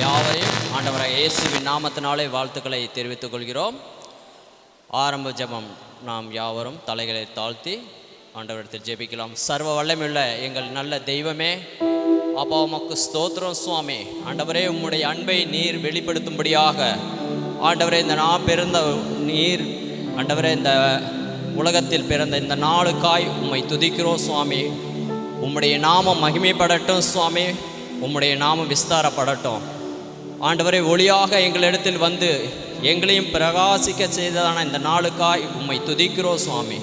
யாவரையும் ஆண்டவராக இயேசுவின் நாமத்தினாலே வாழ்த்துக்களை தெரிவித்துக் கொள்கிறோம். ஆரம்ப ஜெபம். நாம் யாவரும் தலைகளை தாழ்த்தி ஆண்டவரிடத்தில் ஜெபிக்கலாம். சர்வ வல்லமையுள்ள எங்கள் நல்ல தெய்வமே, அப்பா உமக்கு ஸ்தோத்திரம் சுவாமி. ஆண்டவரே, உம்முடைய அன்பை நீர் வெளிப்படுத்தும்படியாக ஆண்டவரே, இந்த நான் பிறந்த நீர் ஆண்டவரே, இந்த உலகத்தில் பிறந்த இந்த நாளுக்காய் உம்மை துதிக்கிறோம் சுவாமி. உம்முடைய நாமம் மகிமைப்படட்டும் சுவாமி. உம்முடைய நாமம் விஸ்தாரப்படட்டும் ஆண்டவரே. ஒளியாக எங்களிடத்தில் வந்து எங்களையும் பிரகாசிக்க செய்ததான இந்த நாளுக்காய் உம்மை துதிக்கிறோம் சுவாமி.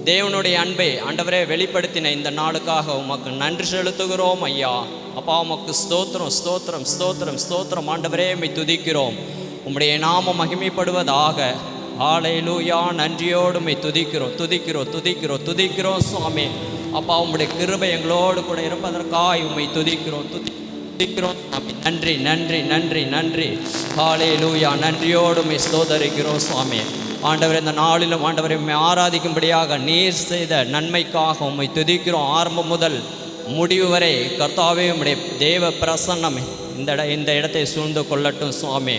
தேவனுடைய அன்பை ஆண்டவரே வெளிப்படுத்தின இந்த நாளுக்காக உமக்கு நன்றி செலுத்துகிறோம் ஐயா. அப்பா உமக்கு ஸ்தோத்திரம் ஸ்தோத்திரம் ஸ்தோத்திரம் ஸ்தோத்திரம் ஆண்டவரே, உம்மை துதிக்கிறோம். உம்முடைய நாமம் மகிமைப்படுவதாக. ஹல்லேலூயா. நன்றியோடு உம்மை துதிக்கிறோம் துதிக்கிறோம் துதிக்கிறோம் துதிக்கிறோம் சுவாமி. அப்பா உம்முடைய கிருபை எங்களோடு கூட இருப்பதற்காய் உம்மை துதிக்கிறோம் துதிக்கிறோம் சுவாமி. நன்றி நன்றி நன்றி நன்றி. ஹல்லேலூயா. நன்றியோடு உம்மை ஸ்தோத்தரிக்கிறோம் சுவாமி. ஆண்டவரே, இந்த நாளிலும் ஆண்டவரை உம்மை ஆராதிக்கும்படியாக நீர் செய்த நன்மைக்காக உம்மை துதிக்கிறோம். ஆரம்பம் முதல் முடிவு வரை கர்த்தாவே உம்முடைய தேவ பிரசன்னம் இந்த இடத்தை சூழ்ந்து கொள்ளட்டும் சுவாமி.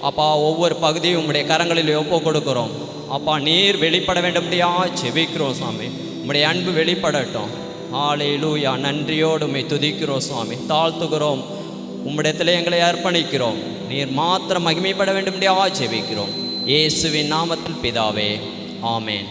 அப்பா ஒவ்வொரு பகுதியும் உம்முடைய கரங்களில் ஒப்பு கொடுக்கிறோம். அப்பா நீர் வெளிப்பட வேண்டும்படியாக ஜெபிக்கிறோம் சுவாமி. உம்முடைய அன்பு வெளிப்படட்டும். ஹல்லேலூயா. நன்றியோடு உம்மை துதிக்கிறோம் சுவாமி. தாழ்த்துகிறோம். உம்முடையத்தில் எங்களை அர்ப்பணிக்கிறோம். நீர் மாத்திரம் மகிமைப்பட வேண்டும்படியாக ஜெபிக்கிறோம். இயேசுவின் நாமத்தில் பிதாவே, ஆமேன்.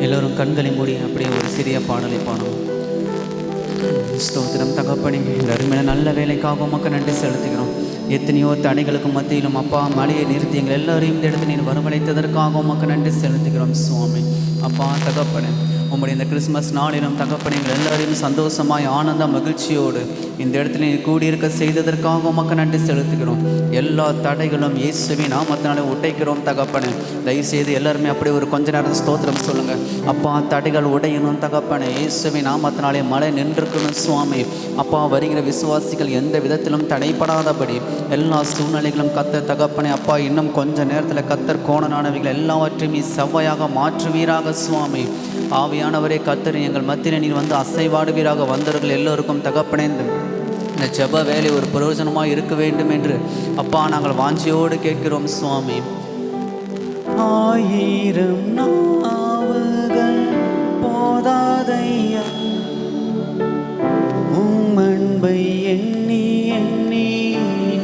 எல்லோரும் கண்களை மூடி அப்படியே ஒரு சிறிய பாடலை பாடுவோம். ஸ்தோத்திரம் தகப்பனே, இந்த அருமையான நல்ல வேலைக்காக உமக்கு நன்றி செலுத்துகிறோம். எத்தனையோ தடைகளுக்கு மத்தியிலும் அப்பா மழையை நிறுத்தி எங்கள் எல்லாரையும் இந்த இடத்துல நீர் வரவழைத்ததற்காக உமக்கு நன்றி செலுத்துகிறோம் சுவாமி. அப்பா தகப்பனே, உம்முடைய இந்த கிறிஸ்மஸ் நாளிலும் தகப்பனே எங்கள் எல்லாரையும் சந்தோஷமாய் ஆனந்த மகிழ்ச்சியோடு இந்த இடத்துல நீர் கூடியிருக்க செய்ததற்காக உமக்கு நன்றி செலுத்துகிறோம். எல்லா தடைகளும் இயேசுவின் நாமத்தினாலே உடைக்கிறோம் தகப்பனே. தயவுசெய்து எல்லாருமே அப்படியே ஒரு கொஞ்ச நேரம் ஸ்தோத்திரம் சொல்லுங்கள். அப்பா தடைகள் உடையணும் தகப்பனே. இயேசுவின் நாமத்தினாலே மழை நின்றுக்கணும் சுவாமி. அப்பா வருகிற விசுவாசிகள் எந்த விதத்திலும் தடைப்படாதபடி எல்லா சூழ்நிலைகளும் கத்தர் தகப்பனே. அப்பா இன்னும் கொஞ்ச நேரத்தில் கத்தர் கோணனானவைகள் எல்லாவற்றையும் செவ்வாயாக மாற்றுவீராக சுவாமி. ஆவியானவரே கத்தர் எங்கள் மத்தியில் நீர் வந்து அசைவாடுவீராக. வந்தவர்கள் எல்லோருக்கும் தகப்பனே இந்த ஜெப வேலை ஒரு பிரயோஜனமாக இருக்க வேண்டும் என்று அப்பா நாங்கள் வாஞ்சியோடு கேட்கிறோம் சுவாமி. ஆயிரம் நாவுகள் போதாதையா உம் அன்பை எண்ணி எண்ணி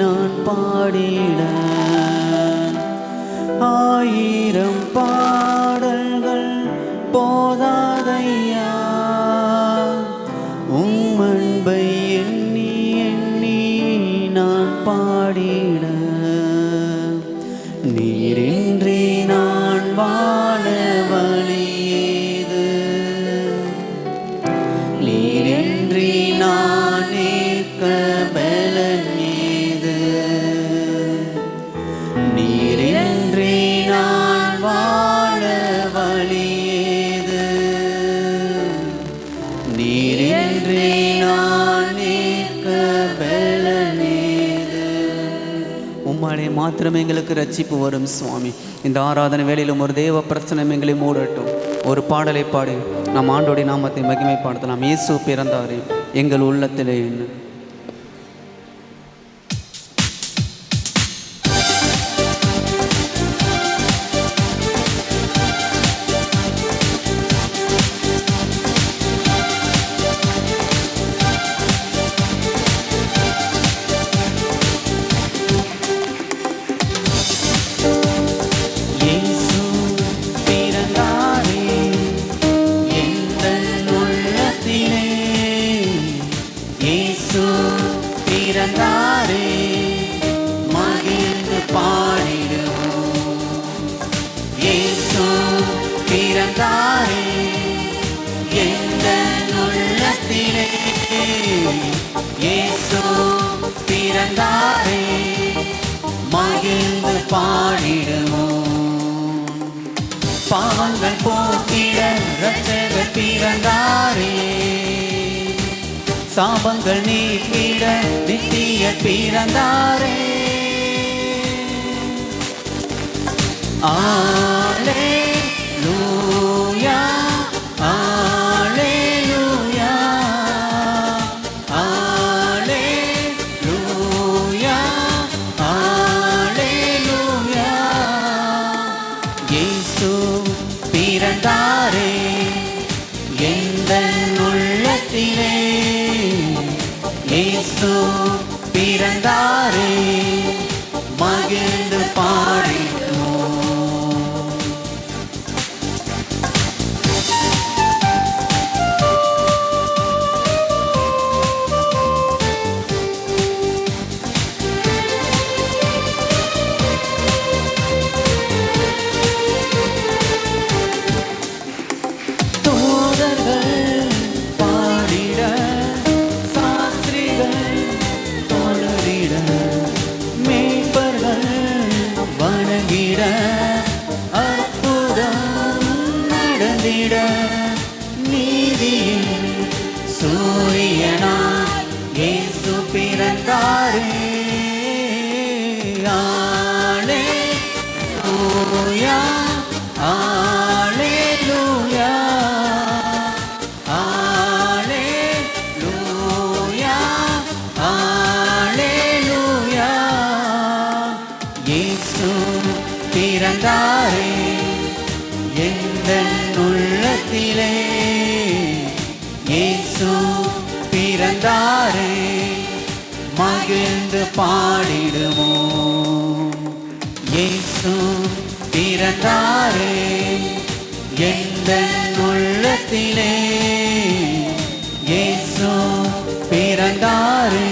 நான் பாடிட. ஆயிரம் பாடல்கள் போதாதையா உம் அன்பை எண்ணி எண்ணி நான் பாடிட. நீரின்றி நான் வாழ வழியேது, நீரின்றி நான் நிற்க பலன் ஏது. நீரின்றி நான் வாழ வழியேது, நீரின்றி நான் நிற்க பலன் ஏது. உம்மாலே மாத்திரம் எங்களுக்கு ரட்சிப்பு வரும் சுவாமி. இந்த ஆராதனை வேளையிலும் ஒரு தேவ பிரசனம் எங்களை மூடட்டும். ஒரு பாடலை பாடி நாம் ஆண்டோடைய நாமத்தை மகிமைப்படுத்தலாம். இயேசு பிறந்தாரே எங்கள் உள்ளத்திலே என்ன. இயேசு பிறந்தாரே எங்கள் பாடிடுவோம். பாவங்கள் போக்கிட இரட்சகர் பிறந்தாரே, சாபங்கள் நீக்கிட நித்தியர் பிறந்தாரே. அல்லேலூயா, அல்லேலூயா, அல்லேலூயா, அல்லேலூயா. இயேசு பிறந்தாரே எந்தன் உள்ளத்திலே, இயேசு பிறந்தாரே மகிழ்ந்து பாடிடுவோம். தூதர்கள் பாடிட, சாஸ்திரிகள் தொழுதிட, மேய்ப்பர்கள் வணங்கிட, அற்புதம் நடந்திட, நீதியின் சூரியனாய் இயேசு பிறந்தாரே. அல்லேலூயா, அல்லேலூயா, அல்லேலூயா, அல்லேலூயா. இயேசு பிறந்தாரே எந்தன் உள்ளத்திலே, இயேசு பிறந்தாரே மகிழ்ந்து பாடிடுவோம். இயேசு பிறந்தாரே எந்தன் உள்ளத்திலே, இயேசு பிறந்தாரே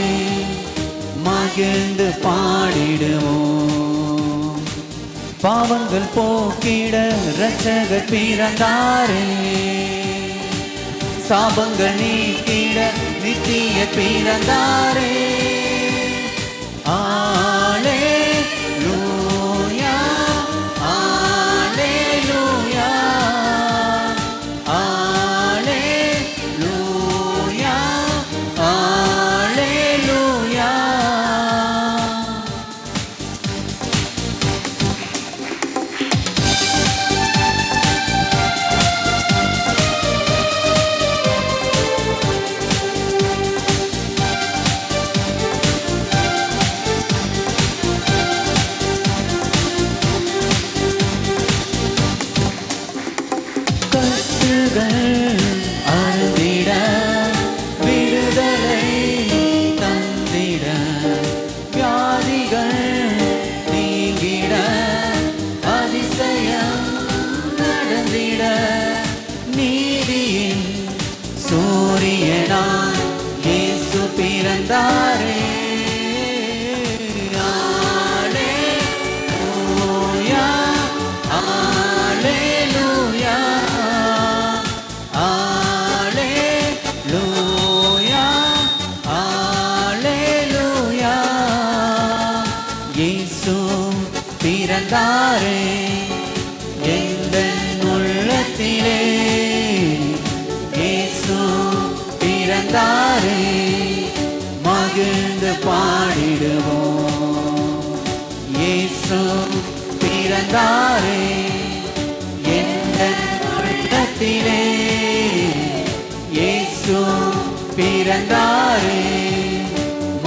மகிழ்ந்து பாடிடுவோம். பாவங்கள் போக்கிட இரட்சகர் பிறந்தாரே, சாபங்கள் நீக்கிட நித்திய பிறந்தாரே. அல்லேலூயா, அல்லேலூயா, அல்லேலூயா, அல்லேலூயா. கட்டுகள் அறுதிட, விடுதலை தந்திட, வியாதிகள் நீங்கிட, அதிசயம் நடந்திட, நீதியின் சூரியனாய் இயேசு பிறந்தாரே. அல்லேலூயா, அல்லேலூயா, அல்லேலூயா, அல்லேலூயா. இயேசு பிறந்தாரே எந்தன் உள்ளத்திலே, இயேசு பிறந்தாரே மகிழ்ந்து பாடிடுவோம். இயேசு பிறந்தாரே எந்தன் உள்ளத்திலே, இயேசு பிறந்தாரே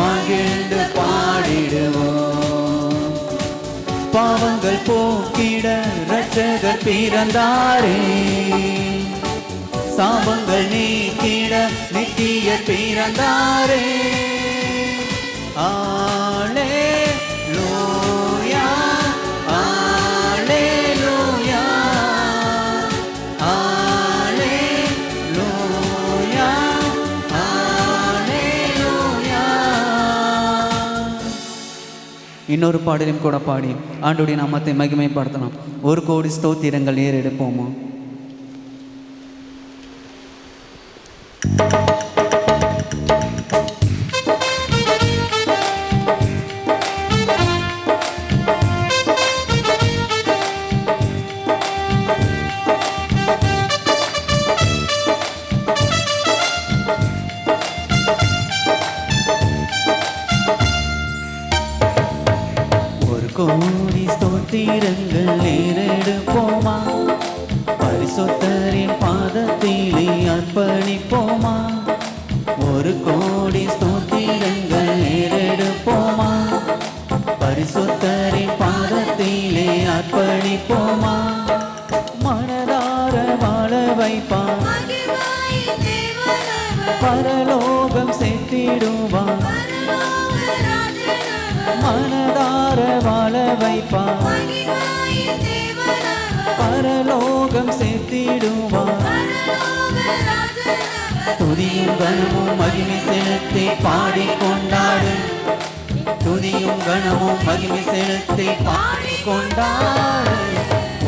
மகிழ்ந்து பாடிடுவோம். பாவங்கள் போக்கிட இரட்சகர் பிறந்தாரே, சாபங்கள் நீக்கிட நித்திய பிறந்தாரே. அல்லேலூயா, அல்லேலூயா, அல்லேலூயா, அல்லேலூயா. இன்னொரு பாடலையும் கூட பாடி ஆண்டவருடைய நாமத்தை மகிமைப்படுத்தலாம். 1 கோடி ஸ்தோத்திரங்கள் ஏறெடுப்போமா? ஸ்தோத்திரங்கள் ஏறெடுப்போமா, பரிசுத்தரின் பாதத்திலே அர்ப்பணிப்போமா. ஒரு கோடி ஸ்தோத்திரங்கள் ஏறெடுப்போமா, பரிசுத்தரின் பாதத்திலே அர்ப்பணிப்போமா. மனதார வாழ வைப்பார், பரலோகம் சேர்த்திடுவார். மனதார வாழ வைப்பார், பரலோகம் சேர்த்திடுவார். துதியும் கனமும் மகிமை செலுத்தி பாடிக்கொண்டாடு, துதியும் கனமும் மகிமை செலுத்தி பாடிக்கொண்டாடு.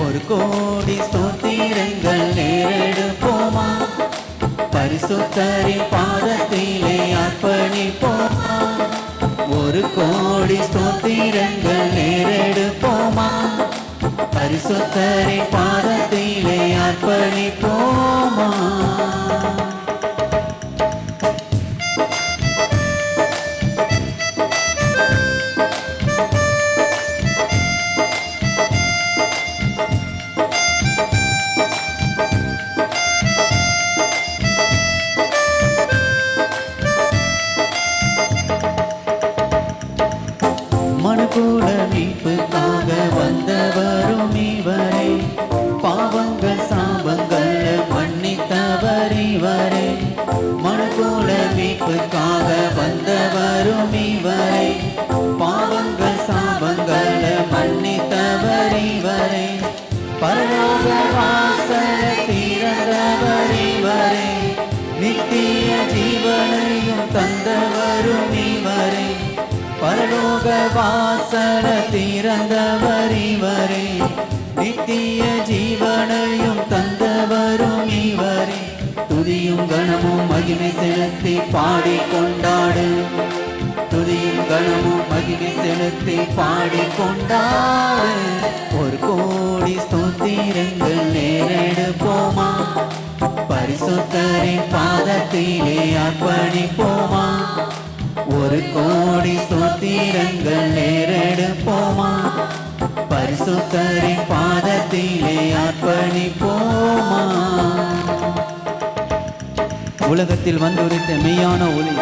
ஒரு கோடி ஸ்தோத்திரங்கள் ஏறெடுப்போமா, பரிசுத்தரின் பாதத்திலே அர்ப்பணிப்போமா. ஒரு கோடி ஸ்தோத்திரங்கள் ஏறெடுப்போமா, பரிசுத்தரின் பாதத்திலே அர்ப்பணிப்போமா. மனுக்குல மீட்புக்காக வந்தவரும் இவரே, பாவங்கள் சாபங்கள் மன்னித்தவர் இவரே. மனுக்குல மீட்புக்காக வந்தவரும் இவரே, பாவங்கள் சாபங்கள் மன்னித்தவர் இவரே. பரலோக வாசல் திறந்தவர் இவரே, நித்திய ஜீவனையும் தந்தவரும் இவரே. பரலோக வாசல திறந்தவர் இவரே, நித்திய ஜீவனையும் தந்தவரும் இவரே. துதியும் கனமும் மகிமை செலுத்தி பாடிக்கொண்டாடு, துதியும் கனமும் மகிமை செலுத்தி பாடிக்கொண்டாடு. ஒரு கோடி ஸ்தோத்திரங்கள் ஏறெடுப்போமா, பரிசுத்தரின் பாதத்திலே அர்ப்பணிப்போமா. ஒரு கோடி ஸ்தோத்திரங்கள் ஏறெடுப்போமா, பரிசுத்தரின் பாதத்திலே அர்ப்பணிப்போமா. உலகத்தில் வந்துரைத்த மெய்யான ஒளி,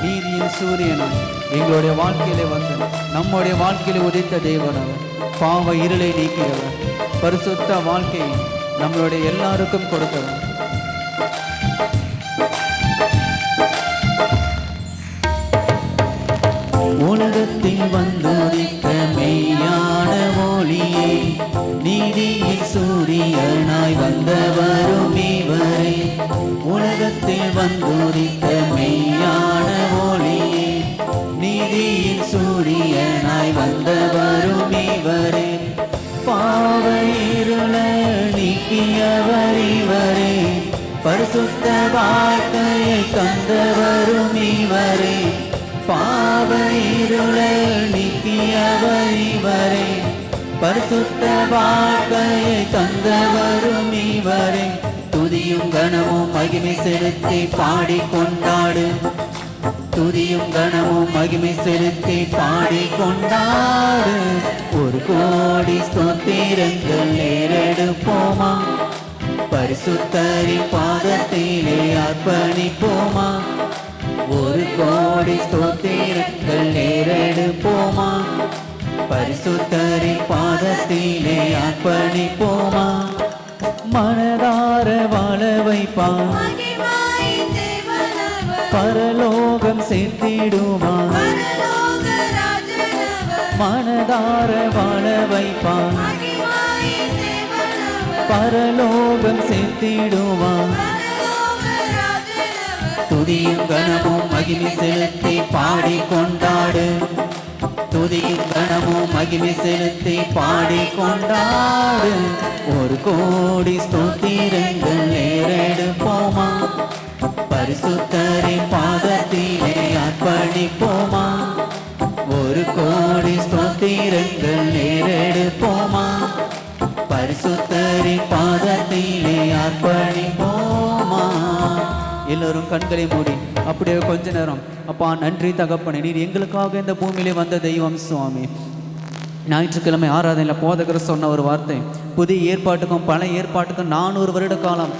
நீதியின் சூரியனும் எங்களுடைய வாழ்க்கையிலே வந்து நம்முடைய வாழ்க்கையிலே உதித்த தேவனும், பாவ இருளை நீக்கிறவர், பரிசுத்த வாழ்க்கையை நம்மளுடைய எல்லாருக்கும் கொடுத்தவர். உலகத்தில் வந்துதித்த மெய்யான ஒளியே, நீதியின் சூரியனாய் வந்தவரும் இவரே. உலகத்தில் வந்துதித்த மெய்யான ஒளியே, நீதியின் சூரியனாய் வந்தவரும் இவரே. பாவ இருள நீக்கியவர் இவரே, பரிசுத்த வாழ்க்கையை தந்தவரும் இவரே. பாவ இருளை நீக்கியவர் இவரே, பரிசுத்த வாழ்க்கையை தந்தவரும் இவரே. துதியும் கனமும் மகிமை செலுத்தி பாடிக்கொண்டாடு, துதியும் கனமும் மகிமை செலுத்தி பாடிக்கொண்டாடு. ஒரு கோடி ஸ்தோத்திரங்கள் ஏறெடுப்போமா, பரிசுத்தரின் பாதத்திலே அர்ப்பணிப்போமா. ஒரு கோடி ஸ்தோத்திரங்கள் ஏறெடுப்போமா, பரிசுத்தரின் பாதத்திலே அர்ப்பணிப்போமா. மனதார வாழ வைப்பார், பரலோகம் சேர்த்திடுவார். மனதார வாழ வைப்பார், பரலோகம் சேர்த்திடுவார். துதியும் கனமும் மகிமை செலுத்தி பாடிக்கொண்டாடு, துதியும் கனமும் மகிமை செலுத்தி பாடிக்கொண்டாடு. ஒரு கோடி ஸ்தோத்திரங்கள் ஏறெடுப்போமா, பரிசுத்தரின் பாதத்திலே அர்ப்பணிப்போமா. ஒரு கோடி ஸ்தோத்திரங்கள் ஏறெடுப்போமா, பரிசுத்தரின் பாதத்திலே அர்ப்பணிப்போமா. எல்லோரும் கண்களை மூடி அப்படியே கொஞ்ச நேரம், அப்பா நன்றி தகப்பனே, நீர் எங்களுக்காக இந்த பூமியிலே வந்த தெய்வம் சுவாமி. ஞாயிற்றுக்கிழமை ஆராதனையில் போதகர் சொன்ன ஒரு வார்த்தை, புதிய ஏற்பாட்டுக்கும் பழைய ஏற்பாட்டுக்கும் 400 வருட காலம்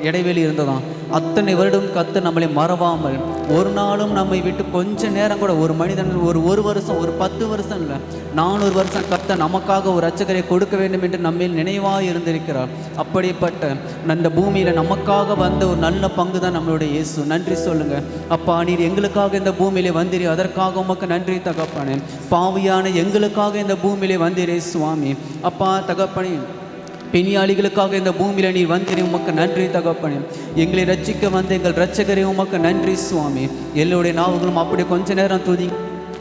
இடைவெளி இருந்ததாம். அத்தனை வருடம் கத்து நம்மளை மறவாமல் ஒரு நாளும் நம்மை விட்டு கொஞ்ச நேரம் கூட, ஒரு மனிதன் ஒரு வருஷம், ஒரு 10 வருஷம் இல்லை, 400 வருஷம் கத்த நமக்காக ஒரு இரட்சகரை கொடுக்க வேண்டும் என்று நம்மில் நினைவாக இருந்திருக்கிறார். அப்படிப்பட்ட அந்த பூமியில் நமக்காக வந்த ஒரு நல்ல பங்கு தான் நம்மளுடைய இயேசு. நன்றி சொல்லுங்க அப்பா, நீர் எங்களுக்காக இந்த பூமியிலே வந்தீரே, அதற்காக உமக்கு நன்றி தகப்பனே. பாவியான எங்களுக்காக இந்த பூமியிலே வந்தீரே சுவாமி. அப்பா தகப்பனே, பிணியாளிகளுக்காக இந்த பூமியில் நீர் வந்தீரே, உமக்கு நன்றி தகப்பனே. எங்களை ரட்சிக்க வந்த எங்கள் இரட்சகரே, உமக்கு நன்றி சுவாமி. எல்லோருடைய நாவுகளும் அப்படி கொஞ்ச நேரம் துதி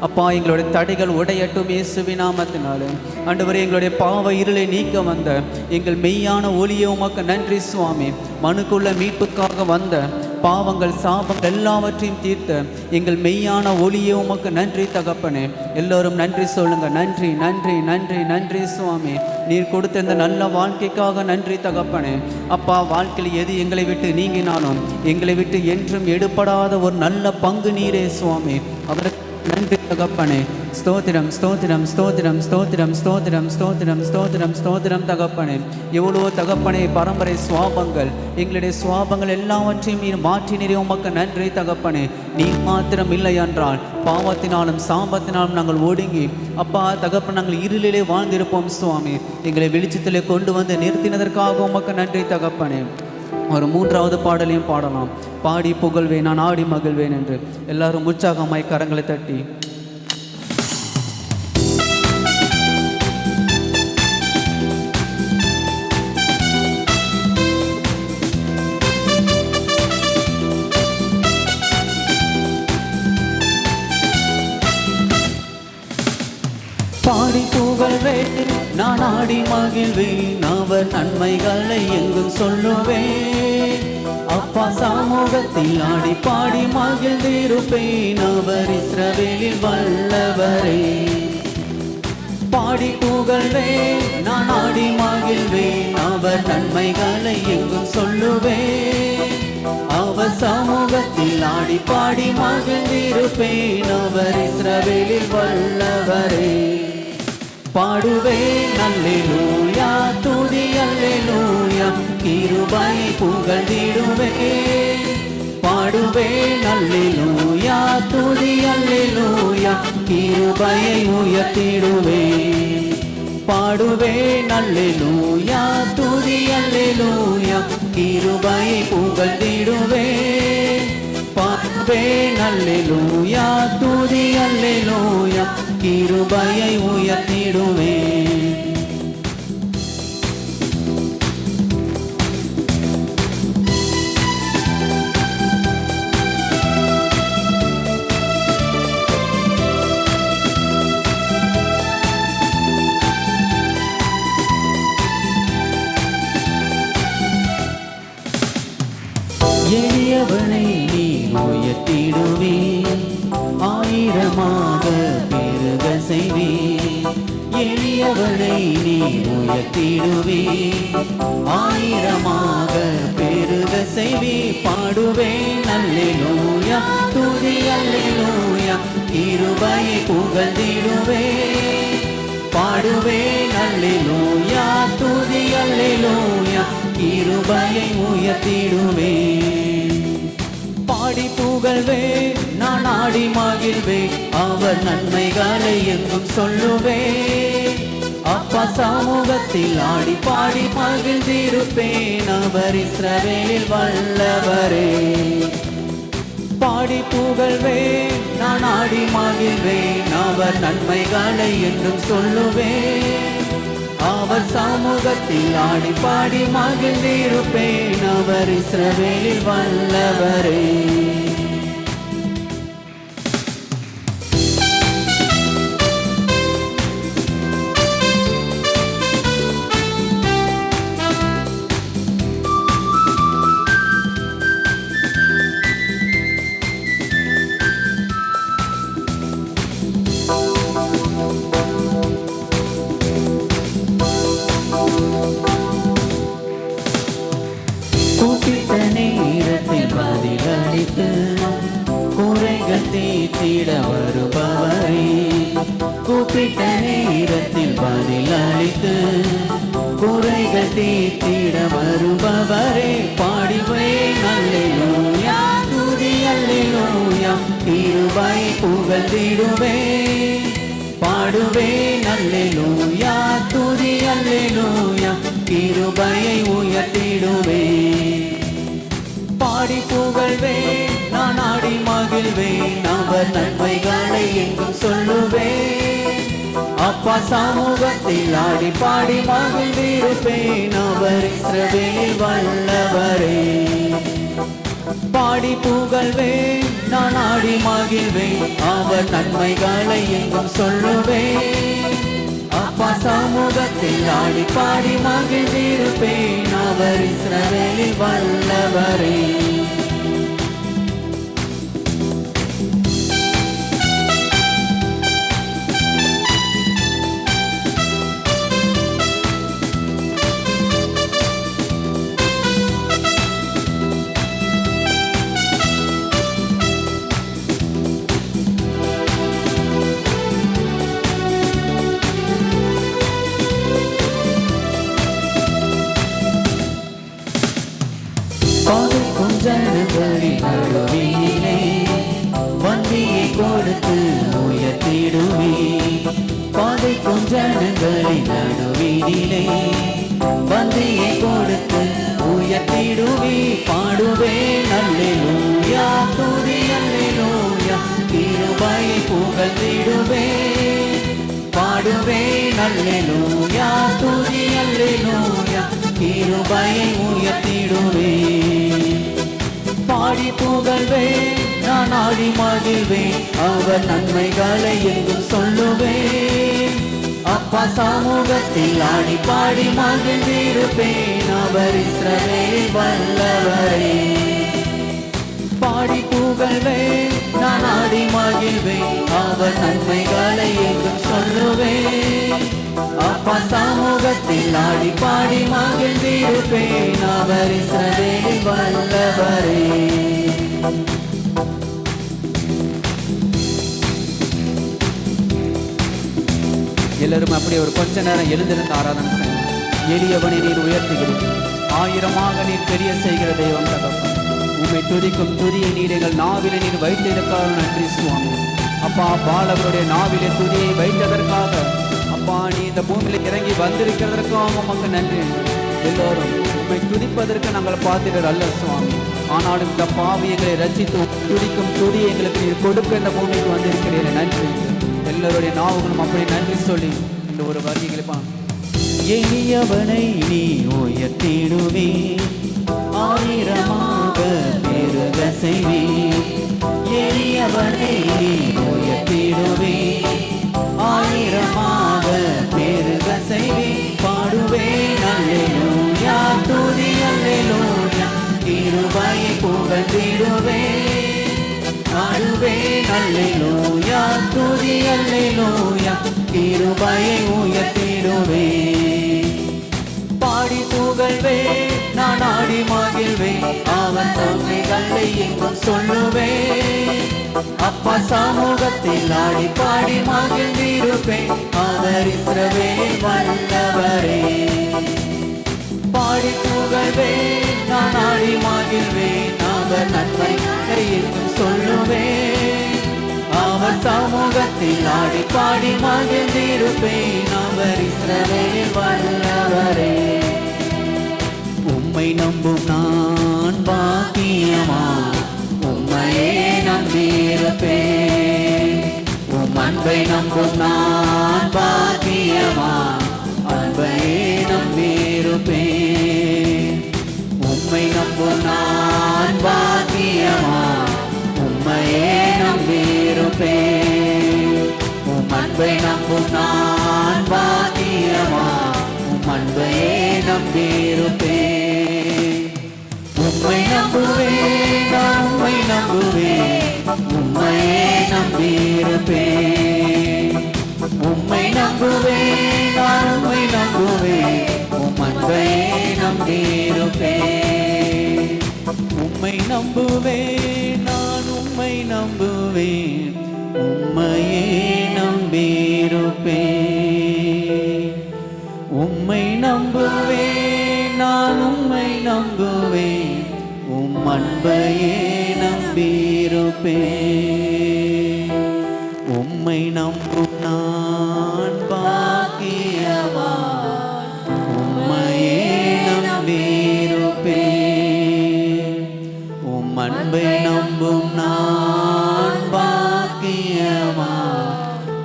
அப்பா. எங்களுடைய தடைகள் உடையட்டும் இயேசுவின் நாமத்தினாலே. ஆண்டவரே, எங்களுடைய பாவ இருளை நீக்க வந்த எங்கள் மெய்யான ஒளியை உமக்கு நன்றி சுவாமி. மனுக்குள்ள மீட்புக்காக வந்த பாவங்கள் சாபங்கள் எல்லாவற்றையும் தீர்த்த எங்கள் மெய்யான ஒளியை உமக்கு நன்றி தகப்பனே. எல்லோரும் நன்றி சொல்லுங்க. நன்றி நன்றி நன்றி நன்றி சுவாமி. நீர் கொடுத்த இந்த நல்ல வாழ்க்கைக்காக நன்றி தகப்பனே. அப்பா, வாழ்க்கையில் எது எங்களை விட்டு நீங்கினாலும் எங்களை விட்டு என்றும் எடுபடாத ஒரு நல்ல பங்கு நீரே சுவாமி. அவருக்கு நன்றி தகப்பனே. ஸ்தோத்திரம் ஸ்தோத்திரம் ஸ்தோத்திரம் ஸ்தோத்திரம் ஸ்தோத்திரம் ஸ்தோத்திரம் ஸ்தோத்திரம் ஸ்தோத்திரம் தகப்பனே. எவ்வளோ தகப்பனே, பரம்பரை சுவாபங்கள், எங்களுடைய சுவாபங்கள் எல்லாவற்றையும் நீர் மாற்றினீரே, உமக்கு நன்றி தகப்பனே. நீ மாத்திரம் இல்லை என்றால் பாவத்தினாலும் சாபத்தினாலும் நாங்கள் ஒடுங்கி அப்பா தகப்பன் நாங்கள் இருளிலே வாழ்ந்திருப்போம் சுவாமி. எங்களை வெளிச்சத்திலே கொண்டு வந்து நிறுத்தினதற்காக உமக்கு நன்றி தகப்பனே. ஒரு 3வது பாடலையும் பாடலாம். பாடி புகழ்வேன், நான் ஆடி மகிழ்வேன் என்று எல்லாரும் உற்சாகமாய் கரங்களை தட்டி பாடி புகழ்வேன், நான் ஆடி மகிழ்வேன், அவர் நன்மைகளை எங்கும் சொல்லுவேன். அப்பா சமூகத்தில் ஆடி பாடி மகிழ்ந்திருப்பேன், அவர் இஸ்ரவேலில் வல்லவரே. பாடி புகழ்வேன், நான் ஆடி மகிழ்வேன், அவர் நன்மைகளை எங்கும் சொல்லுவேன். அவர் சமூகத்தில் ஆடி பாடி மகிழ்ந்திருப்பேன், அவர் இஸ்ரவேலில் வல்லவரே. பாடுவேன் அல்லேலூயா, துதி அல்லேலூயா, கிருபையை புகழ்ந்திடுவேன். பாடுவேன் அல்லேலூயா, துதி அல்லேலூயா, கிருபையை உயர்த்திடுவேன். பாடுவேன் அல்லேலூயா, துதி அல்லேலூயா, கிருபையை புகழ்ந்திடுவேன். பாடுவேன் அல்லேலூயா, துதி அல்லேலூயா, கிருபையை உயர்த்திடுவேன். எளியவனை நீ உயர்த்திடுவேன், ஆயிரமாக பெருக செய்வேன். எளியவனை நீ உயர்த்திடுவேன், ஆயிரமாக பெருக செய்வேன். பாடுவேன் அல்லேலூயா, துதி அல்லேலூயா, கிருபையை புகழ்ந்திடுவேன். பாடுவேன் அல்லேலூயா, துதி அல்லேலூயா, கிருபையை உயர்த்திடுவேன். பாடி புகழ்வேன், நான் ஆடி மகிழ்வேன், அவர் நன்மைகளை எங்கும் சொல்லுவேன். அப்பா சமூகத்தில் ஆடி பாடி மகிழ்ந்திருப்பேன், அவர் இஸ்ரவேலில் வல்லவரே. பாடி புகழ்வேன், நான் ஆடி மகிழ்வேன், அவர் நன்மைகளை என்றும் சொல்லுவேன். அவர் சமூகத்தில் ஆடி பாடி மகிழ்ந்திருப்பேன், அவர் இஸ்ரவேலில் வல்லவரே. நேரத்தில் பதிலளித்து கிருபை புகழ்ந்திடுவேன், பாடுவேன் அல்லேலூயா, துதி அல்லேலூயா, கிருபையை உயர்த்திடுவேன். பாடி புகழ்வேன், நான் ஆடி மகிழ்வேன், அவர் நன்மைகளை எங்கும் சொல்லுவேன். அப்பா சமூகத்தில் ஆடி பாடி மகிழ்ந்திருப்பேன், அவர் இஸ்ரவேலில் வல்லவரே. பாடி புகழ்வேன், நான் ஆடி மகிழ்வேன், அவர் நன்மைகளை எங்கும் சொல்லுவேன். அப்பா சமூகத்தில் ஆடி பாடி மகிழ்ந்திருப்பேன், அவர் இஸ்ரவேலில் வல்லவரே. ஜனங்களின் நடுவிலே வந்தியை கொடுத்து உயர்த்திடுவே. பாதைக்கும் ஜனங்களின் நடுவிலே வந்தியை கொடுத்து உயர்த்திடுவே. பாடுவே அல்லேலூயா, துதி அல்லேலூயா, கிருபையை புகழ்ந்திடுவே. பாடுவே அல்லேலூயா, துதி அல்லேலூயா, கிருபையை உயர்த்திடுவே. பாடி புகழ்வேன், நான் ஆடி மகிழ்வேன், அவர் நன்மைகளை எங்கும் சொல்லுவேன். அப்பா சமூகத்தில் ஆடி பாடி மகிழ்ந்திருப்பேன், அவர் இஸ்ரவேலில் வல்லவரே. பாடி புகழ்வேன், நான் ஆடி மகிழ்வேன், அவர் நன்மைகளை எங்கும் சொல்லுவேன். அப்பா சமூகத்தில் ஆடி பாடி மகிழ்ந்திருப்பேன், அவர் இஸ்ரவேலில் வல்லவரே. எல்லாரும் அப்படி ஒரு கொஞ்ச நேரம் எழுந்திருந்து ஆராதனை செய்யும். எளியவனை நீர் உயர்த்துகிறீர், ஆயிரமாக நீர் பெரிய செய்கிற தெய்வம் தகப்பன். உம்மை துதிக்கும் துதியை நீர் எங்கள் நாவிலே நீர் வைத்ததற்காக நன்றி சுவாமி. அப்பா பாலகருடைய நாவிலே துதியை வைத்ததற்காக, அப்பா நீ இந்த பூமியில இறங்கி வந்திருக்கிறதற்காக உமக்கு நன்றி. எல்லோரும் உம்மை துதிப்பதற்கு நாங்கள் பார்த்துட்டு அல்ல சுவாமி, ஆனாலும் இந்த பாவியங்களை ரசித்து துதிக்கும் துதியை எங்களுக்கு நீர் கொடுக்க இந்த பூமிக்கு வந்திருக்கிறீர்கள். நன்றி. எல்லோருடைய நாவுகளும் அப்படி நன்றி சொல்லி இந்த ஒரு வரிகளை எளியவனை நீ உயர்த்திடுவே, ஆயிரமாக பெருக செய்வே. எளியவனை நீ உயர்த்திடுவே, ஆயிரமாக பெருக செய்வே. பாடுவே அல்லேலூயா, துதி அல்லேலூயா, கிருபையை புகழ்ந்திடுவே. பாடுவே அல்லேலூயா, துதி அல்லேலூயா, கிருபையை உயர்த்திடுவே. பாடி புகழ்வே, நான் ஆடி மகிழ்வே, அவன் நன்மைகளை எங்கும் சொல்லுவே. அப்பா சமூகத்தில் ஆடி பாடி மகிழ்ந்திருப்பேன், அவர் இஸ்ரவேலில் வல்லவரே. பாடி புகழ்வே, நான் ஆடி மகிழ்வே, அவர் நன்மைகளை எங்கும் சொல்லுவே. அவர் சமூகத்தில் ஆடி பாடி மகிழ்ந்திருப்பேன், அவர் இஸ்ரவேலில் வல்லவரே. உம்மை நம்பும் நான் பாக்கியமா, உம்மையே நம்பியிருப்பேன். உம் அன்பை நம்பும் நான் பாக்கியமா, அன்பையே நம்பியிருப்பேன். உம்மை நம்பும் நான் பாக்கியமா, உம்மையே நம்பியிருப்பேன். உம் அன்பை நம்பும் நான் பாக்கியமா, உம் அன்பையே நம்பியிருப்பேன். உம்மை நம்புவேன், நான் உம்மை நம்புவேன், உம்மையே நம்பியிருப்பேன். உம்மை நம்புவேன், நான் உம்மை நம்புவேன், உம் அன்பையே நம்பியிருப்பேன். உம்மை நம்புவேன், நான் உம்மை நம்புவேன், உம்மையே நம்பியிருப்பேன். உம்மை நம்புவேன், நான் உம்மை நம்புவேன், உம் அன்பையே நம்பியிருப்பேன். உம்மை நம்பும் நான் பாக்கியவான், உம்மையே நம்பியிருப்பேன். உம் அன்பை நம்பும் நான் பாக்கியவான்,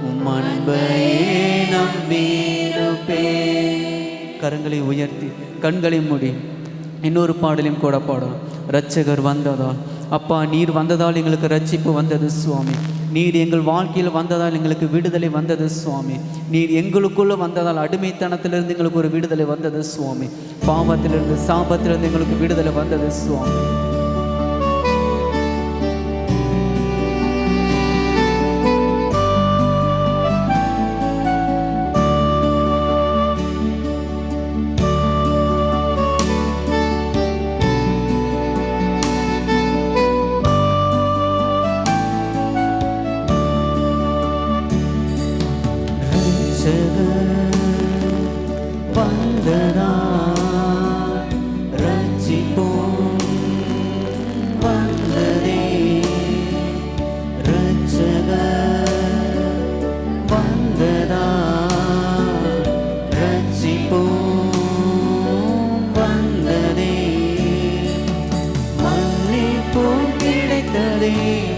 உம் அன்பையே நம்பியிருப்பேன். கரங்களை உயர்த்தி கண்களை மூடி இன்னொரு பாடலையும் கூட பாடலாம். இரட்சகர் வந்ததால், அப்பா நீர் வந்ததால் எங்களுக்கு ரட்சிப்பு வந்தது சுவாமி. நீர் எங்கள் வாழ்க்கையில் வந்ததால் எங்களுக்கு விடுதலை வந்தது சுவாமி. நீர் எங்களுக்குள்ளே வந்ததால் அடிமைத்தனத்திலிருந்து எங்களுக்கு ஒரு விடுதலை வந்தது சுவாமி. பாவத்திலிருந்து சாபத்திலிருந்து எங்களுக்கு விடுதலை வந்தது சுவாமி.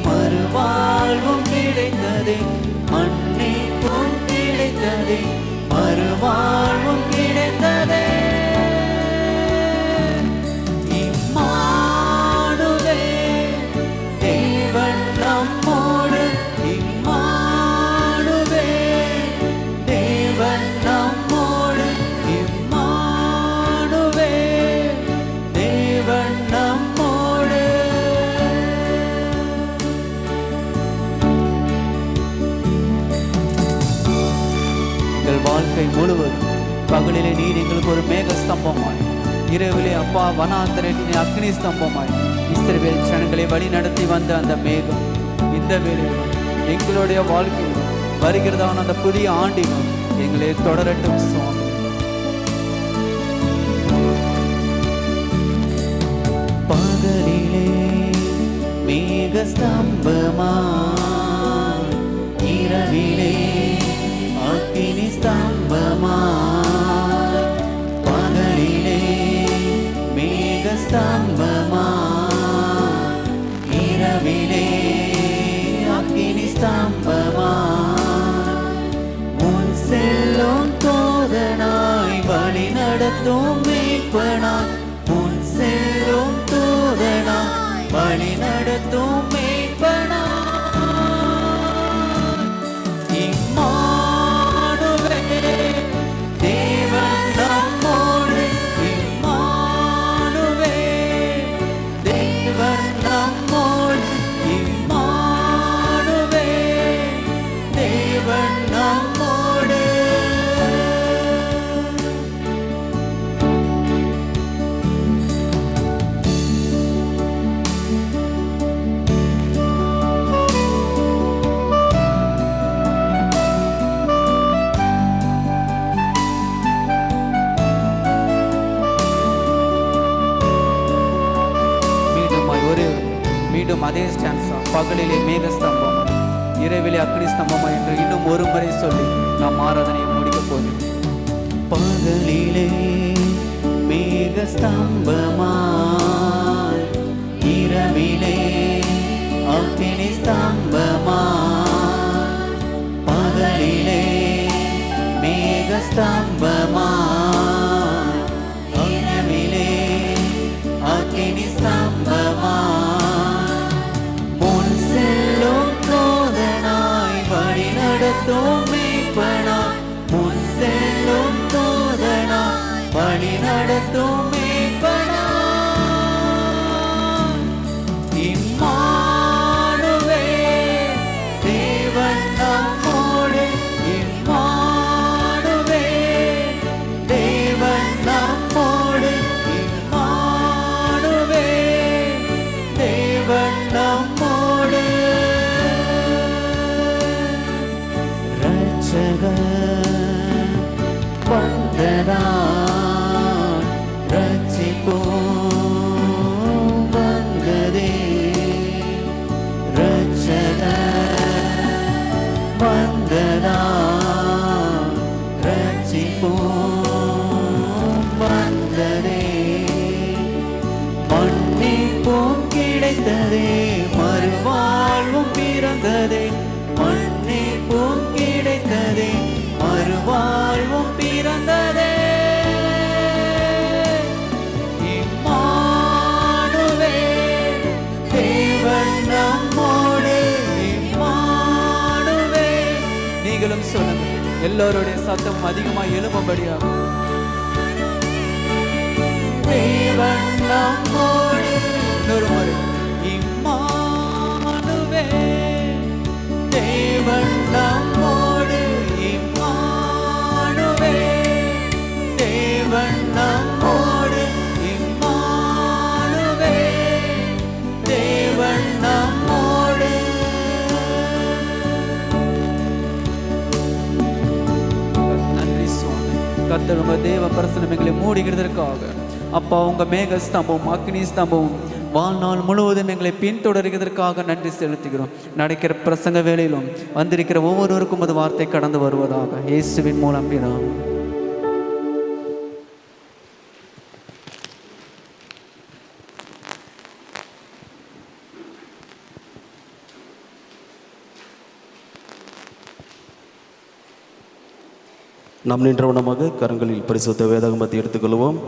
மறுவாழ்வும் கிடைத்ததே, மன்னிப்பும் கிடைத்ததே, மறுவாழ்வும் கிடைத்ததே. இம்மானுவே தேவன் நம்மோடு, இம்மானுவே தேவன் நம்மோடு, இம்மானுவே தேவன் நம்மோடு. வாழ்க்கை முழுவதும் பகலிலே நீர் எங்களுக்கு ஒரு மேக ஸ்தம்பமாய், இரவிலே அப்பா வனாந்தரத்தின் அக்னி ஸ்தம்பமாய் இஸ்ரவேல் ஜனங்களை வழி நடத்தி வந்த அந்த மேகம் இந்த வேளையில் எங்களுடைய வாழ்க்கையில் வருகிறதான அந்த புதிய ஆண்டிலும் எங்களை தொடரட்டும் சுவாமி. பகலிலே மேக ஸ்தம்பமாய், இரவிலே அக்கினி ஸ்தம்பமாய், பகலிலே மேக ஸ்தம்பமாய், இரவிலே அக்கினி ஸ்தம்பமாய், முன் செல்லும் தூதனாய் வழி நடத்தும் மேய்ப்பனாய், முன் செல்லும் தூதனாய் வழி நடத்தும் மேய்ப்பனாய். அதே ஸ்டான்ஸா, பகலிலே மேகஸ்தம்பம், இரவிலே அக்னி ஸ்தம்பம் என்று இன்னும் ஒரு முறை சொல்லி நாம் ஆராதனையை முடிக்க போகிறோம். பகலிலே மேகஸ்தம்பமாய், இரவிலே அக்னி ஸ்தம்பமாய், பகலிலே மேகஸ்தம்பமாய், இரவிலே அக்னி ஸ்தம்பமாய், மேய்ப்பனாய், முன் செல்லும் தூதனாய் வழி நடத்தும் மேய்ப்பனாய். இம்மானுவே கிடைத்ததே, மறுவாழ்வும் பிறந்ததே, மன்னிப்பும் கிடைத்ததே, மறுவாழ்வும் பிறந்ததே. இம்மானுவேல், தேவன் நம்மோடு, இம்மானுவேல். நீங்களும் சொல்லுங்க, எல்லோருடைய சத்தம் அதிகமாக எழும்படியாக. தேவன் நம்மோடு. இன்னொரு முறை, இம்மானுவேல், தேவன் நம்மோடு, இம்மானுவேல், தேவன் நம்மோடு, இம்மானுவேல், தேவன் நம்மோடு. நன்றி சுவாமி. கர்த்தர் உங்க தேவ பிரசனம் எங்களை மூடுகிறதற்காக அப்பா, உங்க மேக ஸ்தம்பம், அக்னி ஸ்தம்பம் வாழ்நாள் முழுவதும் எங்களை பின்தொடர்கிறதற்காக நன்றி செலுத்துகிறோம். நடக்கிற பிரசங்க வேளையிலும் வந்திருக்கிற ஒவ்வொருவருக்கும் அது வார்த்தை கடந்து வருவதாக இயேசுவின் மூலம் பிதாவே. நாம் நின்றவனமாக கரங்களில் பரிசுத்த வேதாகமத்தை எடுத்துக்கொள்வோம்.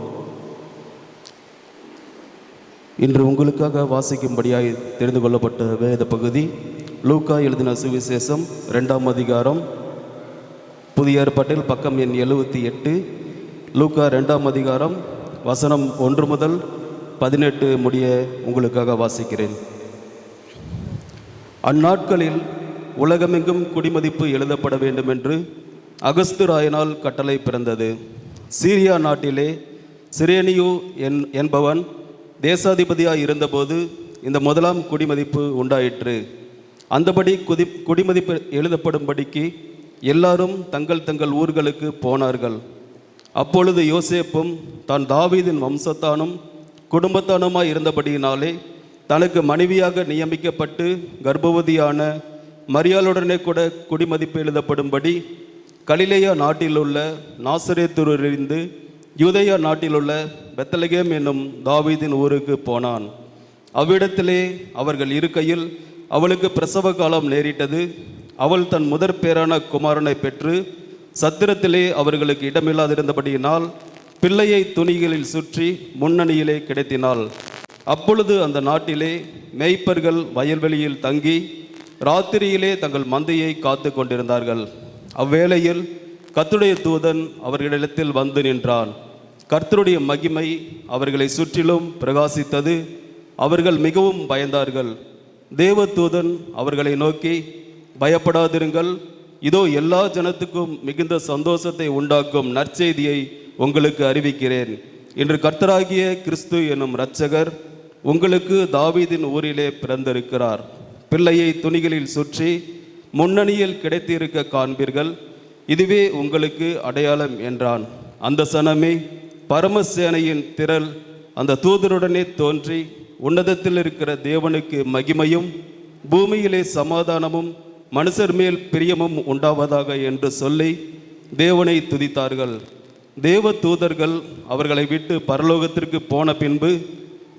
இன்று உங்களுக்காக வாசிக்கும்படியாய் தெரிந்து கொள்ளப்பட்ட வேத பகுதி லூக்கா எழுதின சுவிசேஷம் 2ஆம் அதிகாரம், புதிய ஏற்பாட்டில் பக்கம் எண் 78. லூக்கா 2ஆம் அதிகாரம் வசனம் 1 முதல் 18 முடிய உங்களுக்காக வாசிக்கிறேன். அந்நாட்களில் உலகமெங்கும் குடிமதிப்பு எழுதப்பட வேண்டும் என்று அகஸ்து ராயனால் கட்டளை பிறந்தது. சீரியா நாட்டிலே சிரேனியு என்பவன் தேசாதிபதியாக இருந்தபோது இந்த முதலாம் குடிமதிப்பு உண்டாயிற்று. அந்தபடி குடிமதிப்பு எழுதப்படும்படிக்கு எல்லாரும் தங்கள் தங்கள் ஊர்களுக்கு போனார்கள். அப்பொழுது யோசேப்பும் தான் தாவீதின் வம்சத்தானும் குடும்பத்தானுமாய் இருந்தபடியினாலே தனக்கு மனைவியாக நியமிக்கப்பட்டு கர்ப்பவதியான மரியாளுடனே கூட குடிமதிப்பு எழுதப்படும்படி கலிலேயா நாட்டிலுள்ள நாசரேத்தூரிலிருந்து யூதேயா நாட்டிலுள்ள பெத்லகேம் என்னும் தாவீதின் ஊருக்கு போனான். அவ்விடத்திலே அவர்கள் இருக்கையில் அவளுக்கு பிரசவ காலம் நேரிட்டது. அவள் தன் முதற் பேரான குமாரனை பெற்று சத்திரத்திலே அவர்களுக்கு இடமில்லாதிருந்தபடியினால் பிள்ளையை துணிகளில் சுற்றி முன்னணியிலே கிடத்தினாள். அப்பொழுது அந்த நாட்டிலே மேய்ப்பர்கள் வயல்வெளியில் தங்கி ராத்திரியிலே தங்கள் மந்தையை காத்து கொண்டிருந்தார்கள். அவ்வேளையில் கர்த்தருடைய தூதன் அவர்களிடத்தில் வந்து நின்றான். கர்த்தருடைய மகிமை அவர்களை சுற்றிலும் பிரகாசித்தது. அவர்கள் மிகவும் பயந்தார்கள். தேவதூதன் அவர்களை நோக்கி, பயப்படாதிருங்கள், இதோ எல்லா ஜனத்துக்கும் மிகுந்த சந்தோஷத்தை உண்டாக்கும் நற்செய்தியை உங்களுக்கு அறிவிக்கிறேன். இன்று கர்த்தராகிய கிறிஸ்து என்னும் இரட்சகர் உங்களுக்கு தாவீதின் ஊரிலே பிறந்திருக்கிறார். பிள்ளையை துணிகளில் சுற்றி முன்னணியில் கிடைத்திருக்க காண்பீர்கள். இதுவே உங்களுக்கு அடையாளம் என்றான். அந்த சனமே பரமசேனையின் திரள் அந்த தூதருடனே தோன்றி, உன்னதத்தில் இருக்கிற தேவனுக்கு மகிமையும் பூமியிலே சமாதானமும் மனுஷர் மேல் பிரியமும் உண்டாவதாக என்று சொல்லி தேவனை துதித்தார்கள். தேவ தூதர்கள் அவர்களை விட்டு பரலோகத்திற்கு போன பின்பு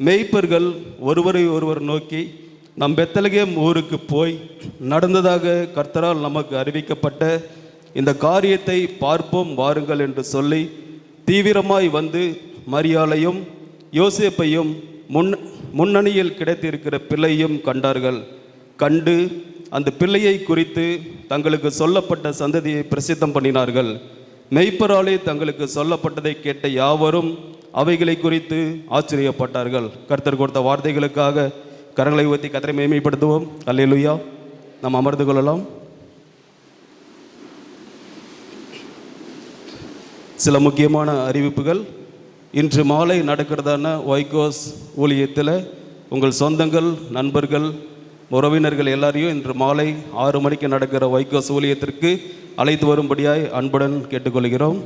மேய்ப்பர்கள் ஒருவரை ஒருவர் நோக்கி, நம் பெத்லகேம் ஊருக்கு போய் நடந்ததாக கர்த்தரால் நமக்கு அறிவிக்கப்பட்ட இந்த காரியத்தை பார்ப்போம் வாருங்கள் என்று சொல்லி தீவிரமாய் வந்து மரியாளையும் யோசேப்பையும் முன்னணியில் கிடைத்திருக்கிற பிள்ளையும் கண்டார்கள். கண்டு அந்த பிள்ளையை குறித்து தங்களுக்கு சொல்லப்பட்ட சந்ததியை பிரசித்தம் பண்ணினார்கள். மெய்ப்பராலே தங்களுக்கு சொல்லப்பட்டதை கேட்ட யாவரும் அவைகளை குறித்து ஆச்சரியப்பட்டார்கள். கர்த்தர் கொடுத்த வார்த்தைகளுக்காக கரங்களை ஊற்றி கர்த்தரை மேன்மைப்படுத்துவோம். அல்லேலூயா. நாம் அமர்ந்து கொள்ளலாம். சில முக்கியமான அறிவிப்புகள். இன்று மாலை நடக்கிறதான வைகோஸ் ஊழியத்தில் உங்கள் சொந்தங்கள், நண்பர்கள், உறவினர்கள் எல்லாரையும் இன்று மாலை 6 மணிக்கு நடக்கிற வைகோஸ் ஊழியத்திற்கு அழைத்து வரும்படியாய் அன்புடன் கேட்டுக்கொள்கிறோம்.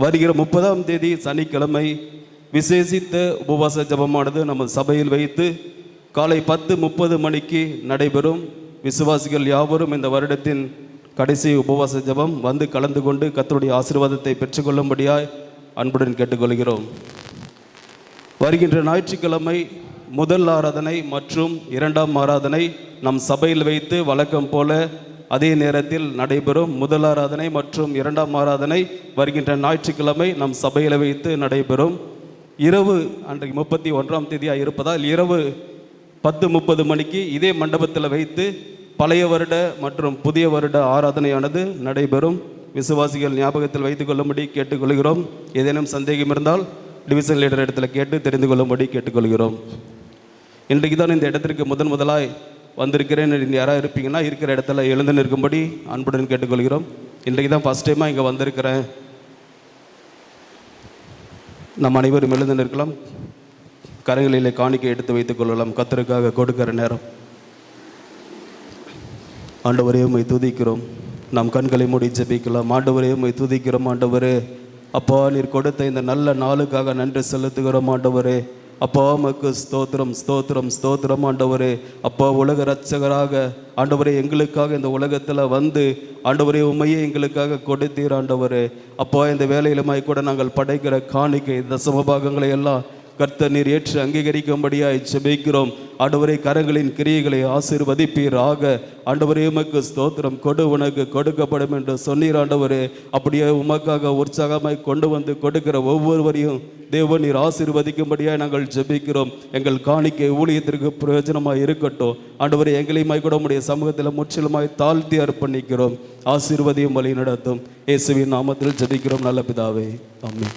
வருகிற 30ஆம் தேதி சனிக்கிழமை விசேஷித்த உபவாச ஜபமானது நம்ம சபையில் வைத்து காலை 10:30 மணிக்கு நடைபெறும். விசுவாசிகள் யாவரும் இந்த வருடத்தின் கடைசி உபவாச ஜபம் வந்து கலந்து கொண்டு கர்த்தருடைய ஆசீர்வாதத்தை பெற்றுக்கொள்ளும்படியாய் அன்புடன் கேட்டுக்கொள்கிறோம். வருகின்ற ஞாயிற்றுக்கிழமை முதல் ஆராதனை மற்றும் இரண்டாம் ஆராதனை நம் சபையில் வைத்து வழக்கம் போல அதே நேரத்தில் நடைபெறும். முதல் ஆராதனை மற்றும் இரண்டாம் ஆராதனை வருகின்ற ஞாயிற்றுக்கிழமை நம் சபையில் வைத்து நடைபெறும். இரவு அன்றைக்கு 31ஆம் தேதியாக இருப்பதால் இரவு 10:30 மணிக்கு இதே மண்டபத்தில் வைத்து பழைய வருட மற்றும் புதிய வருட ஆராதனையானது நடைபெறும். விசுவாசிகள் ஞாபகத்தில் வைத்துக் கொள்ளும்படி கேட்டுக்கொள்கிறோம். ஏதேனும் சந்தேகம் இருந்தால் டிவிஷன் லீடர் இடத்துல கேட்டு தெரிந்து கொள்ளும்படி கேட்டுக்கொள்கிறோம். இன்றைக்கு தான் இந்த இடத்திற்கு முதலாய் வந்திருக்கிறேன். யாராக இருப்பீங்கன்னா இருக்கிற இடத்துல எழுந்து நிற்கும்படி அன்புடன் கேட்டுக்கொள்கிறோம். இன்றைக்கு தான் ஃபஸ்ட் டைமாக இங்கே வந்திருக்கிறேன். நம் அனைவரும் எழுந்து நிற்கலாம். கரங்களிலே காணிக்கை எடுத்து வைத்துக் கொள்ளலாம். கர்த்தருக்காக கொடுக்கிற நேரம். ஆண்டவரே உம்மை துதிக்கிறோம். நாம் கண்களை மூடி ஜெபிக்கலாம். ஆண்டவரே உம்மை துதிக்கிறோம். ஆண்டவரே அப்பா, நீர் கொடுத்த இந்த நல்ல நாளுக்காக நன்றி செலுத்துகிறோம். ஆண்டவரே அப்பா, உமக்கு ஸ்தோத்திரம் ஸ்தோத்திரம் ஸ்தோத்திரம். ஆண்டவரே அப்பா, உலக இரட்சகராக ஆண்டவரே எங்களுக்காக இந்த உலகத்தில் வந்து ஆண்டவரே உண்மையே எங்களுக்காக கொடுத்தீர். ஆண்டவரே அப்பா, இந்த வேலையிலுமாய் கூட நாங்கள் படைக்கிற காணிக்கை தசம பாகங்களை எல்லாம் கர்த்தர் நீர் ஏற்று அங்கீகரிக்கும்படியாய் ஜெபிக்கிறோம். ஆண்டவரே கரங்களின் கிரியைகளை ஆசீர்வதிப்பீராக. ஆண்டவரே உமக்கு ஸ்தோத்திரம். கொடு உனக்கு கொடுக்கப்படும் என்று சொன்னீர். ஆண்டவரே அப்படியே உமக்காக உற்சாகமாய் கொண்டு வந்து கொடுக்கிற ஒவ்வொருவரையும் தேவன் நீர் ஆசீர்வதிக்கும்படியாய் நாங்கள் ஜெபிக்கிறோம். எங்கள் காணிக்கை ஊழியத்திற்கு பிரயோஜனமாய் இருக்கட்டும். ஆண்டவரே எங்களையுமாய் கூட உடைய சமூகத்தில் முற்றிலுமாய் தாழ்த்தி அர்ப்பணிக்கிறோம். ஆசீர்வதியும் வழி நடத்தும். இயேசுவின் நாமத்தில் ஜெபிக்கிறோம் நல்ல பிதாவே, ஆமென்.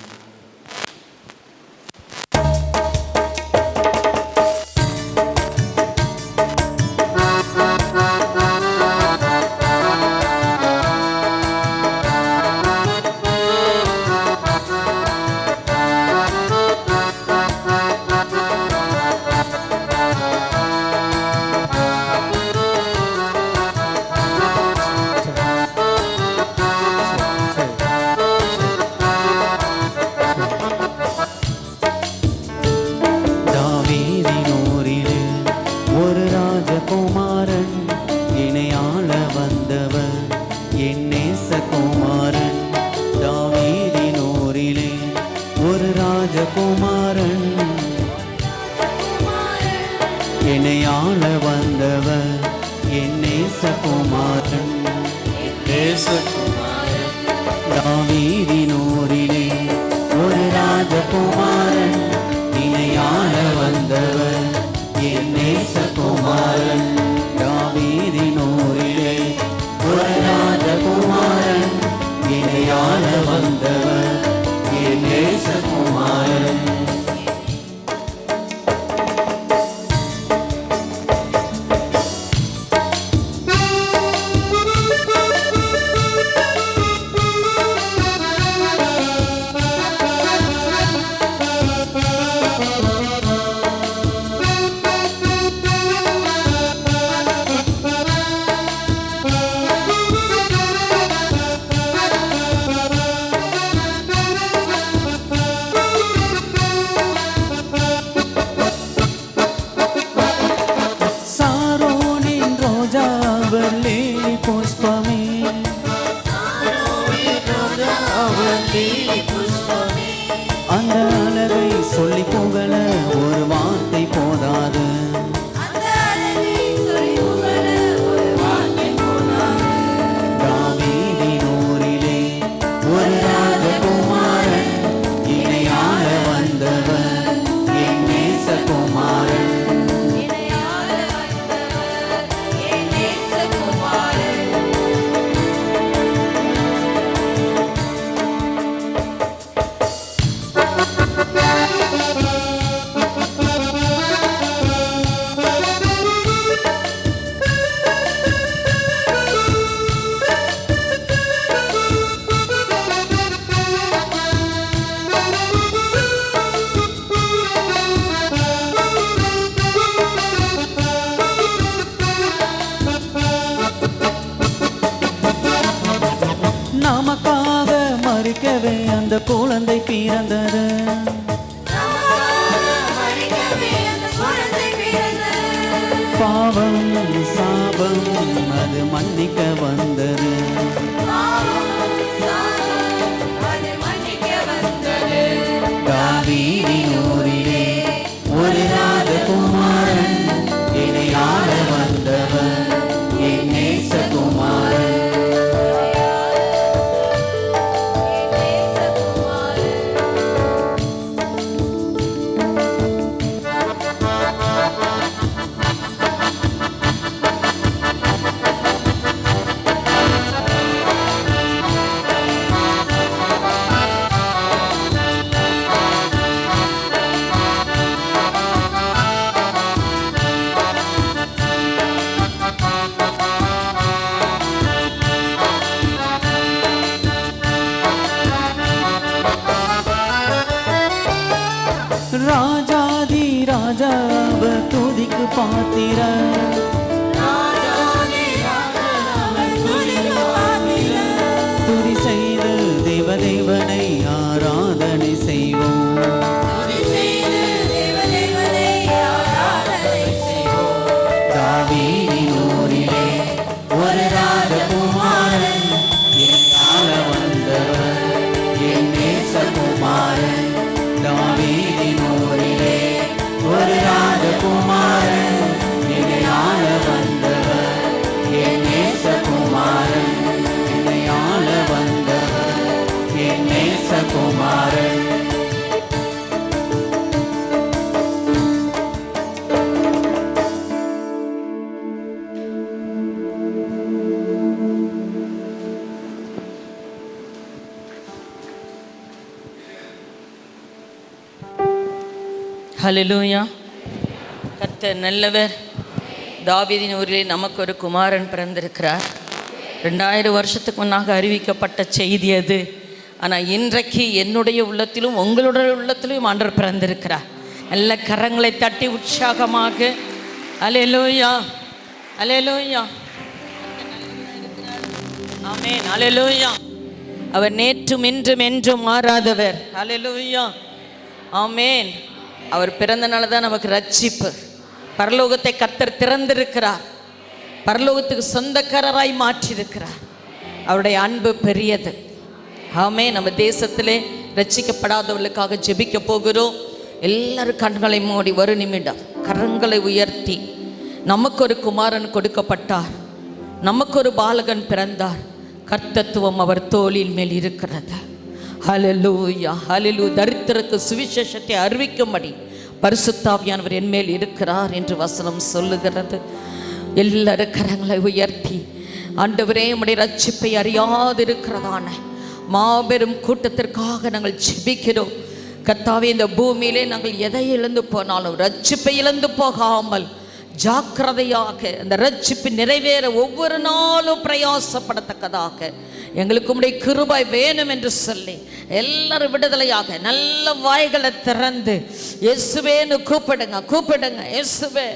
அந்த அழகை சொல்லி புகழ ஒரு வார்த்தை போதாது. தாவீதின் ஊரிலே ஒரு ராஜகுமாரன் இணையாள வந்தவர் என் நேசகுமாரன். நமக்காக மறிக்கவே அந்த குழந்தை பிறந்தது. பாவம் சாபம் அது மன்னிக்க வந்தது. தாவீதின் ஊரிலே ஒரு ராஜகுமாரன் பாத்திர துதி செய்து தேவதேவனை ஆராதனை செய்வோம். தாவீதின் ஊரிலே ஒரு ராஜகுமாரன், என் ஆள வந்தவர் என் நேசகுமாரன். தாவீதின் ஊரிலே ஒரு ராஜகுமாரன், என்னை ஆள வந்தவர் என் நேசகுமாரன். என்னை ஆள வந்தவர் என் நேசகுமாரன். ஹல்லேலூயா. கர்த்தர் நல்லவர். தாவீதின் ஊரிலே நமக்கு ஒரு குமாரன் பிறந்திருக்கிறார். 2000 வருஷத்துக்கு முன்னாக அறிவிக்கப்பட்ட செய்தி அது. ஆனால் இன்றைக்கு என்னுடைய உள்ளத்திலும் உங்களுடைய உள்ளத்திலும் ஆண்டவர் பிறந்திருக்கிறார். நல்ல கரங்களை தட்டி உற்சாகமாக ஹல்லேலூயா, ஹல்லேலூயா, ஆமென், ஹல்லேலூயா. அவர் நேற்றும் இன்றும் என்றும் மாறாதவர். ஹல்லேலூயா, ஆமென். அவர் பிறந்தனால தான் நமக்கு ரட்சிப்பு. பரலோகத்தை கர்த்தர் திறந்திருக்கிறார். பரலோகத்துக்கு சொந்தக்காரராய் மாற்றியிருக்கிறார். அவருடைய அன்பு பெரியது. ஆமென். நம்ம தேசத்திலே ரட்சிக்கப்படாதவர்களுக்காக ஜெபிக்க போகிறோம். எல்லாரும் கண்களை மூடி ஒரு நிமிடம் கரங்களை உயர்த்தி, நமக்கு ஒரு குமாரன் கொடுக்கப்பட்டார், நமக்கு ஒரு பாலகன் பிறந்தார். கர்த்தத்துவம் அவர் தோளின் மேல் இருக்கிறது. ஹல்லேலூயா, ஹல்லேலூயா. தரித்திரருக்கு சுவிசேஷத்தை அறிவிக்கும்படி பரிசுத்த ஆவியானவர் என் மேல் இருக்கிறார் என்று வசனம் சொல்லுகிறது. எல்லாரும் கரங்களை உயர்த்தி, ஆண்டவரே உம்முடைய ரட்சிப்பை அறியாதிருக்கிறதான மாபெரும் கூட்டத்திற்காக நாங்கள் ஜெபிக்கிறோம். கர்த்தாவே, இந்த பூமியிலே நாங்கள் எதை இழந்து போனாலும் ரட்சிப்பை இழந்து போகாமல் ஜாக்கிரதையாக அந்த ரட்சிப்பு நிறைவேற ஒவ்வொரு நாளும் பிரயாசப்படத்தக்கதாக எங்களுக்கு உம்முடைய கிருபை வேணும் என்று சொல்லி எல்லாரும் விடுதலையாக நல்ல வாய்களை திறந்து இயேசுவேன்னு கூப்பிடுங்க, கூப்பிடுங்க. இயேசுவே,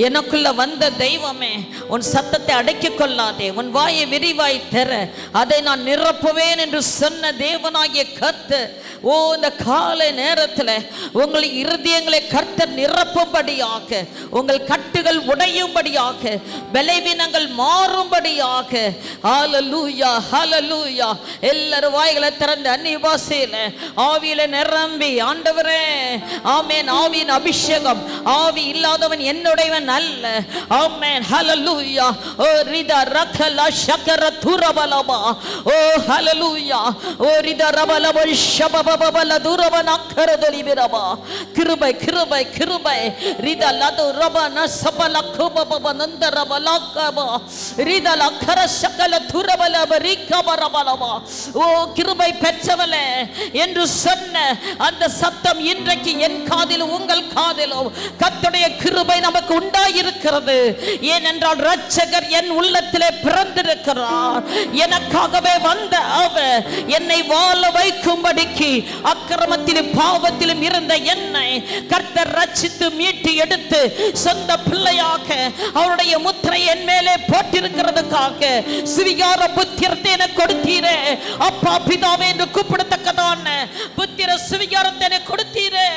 எனக்குள்ள வந்த தெய்வமே, உன் சத்தத்தை அடக்கிக் கொள்ளாதே, உன் வாயை விரிவாய் தர, அதை நான் நிரப்புவேன் என்று சொன்ன தேவனாகிய கர்த்தர், ஓ இந்த காலை நேரத்தில் உங்கள் இருதயங்களை கர்த்தர் நிரப்பும்படியாக, உங்கள் கட்டுகள் உடையும்படியாக, பலவீனங்கள் மாறும்படியாக. ஹல்லேலூயா, ஹல்லேலூயா. எல்லாரும் வாய்களை திறந்து அந்நிய பாஷையில ஆவியில நிரம்பி, ஆண்டவரே ஆமென், ஆவியின் அபிஷேகம். ஆவி இல்லாதவன் என்னுடையவன் அல்ல. ஆமென், ஹல்லேலூயா. ஓ ரிதா ரகல ஷகர துரபலபா, ஓ ஹல்லேலூயா. ஓ ரிதா ரபலப ஷபபபல துரபன கரதலிபிரபா. கிருபை, கிருபை, கிருபை. ரிதா லது ரபன சபல குபபப நந்தரபலகபா. ரிதா லகர ஷகல துரபலப ரிகபரபலபா. ஓ கிருபை பெற்றவளே என்று சொன்ன அந்த சத்தம் இன்றைக்கு என் காதிலும் உங்கள் காதிலும் கர்த்தருடைய கிருபை நமக்கு உண்டாயிருக்கிறது. ஏனென்றால் இரட்சகர் என் உள்ளத்திலே பிறந்திருக்கிறார். எனக்காகவே வந்த அவர் என்னை வாழ வைக்கும்படிக்கு அக்கிரமத்திலும் பாவத்திலும் இருந்த என்னை கர்த்தர் ரட்சித்து மீட்டு எடுத்து சொந்த பிள்ளையாக அவருடைய முத்திரை என் மேலே போட்டிருக்கிறதுக்காக சுவிகார புத்திரத்தை எனக்கு கொடுத்தீரே. அப்பா பிதாவே என்று கூப்பிடத்தக்கதான புத்திர சுவிகாரத்தை எனக்கு கொடுத்தீரே,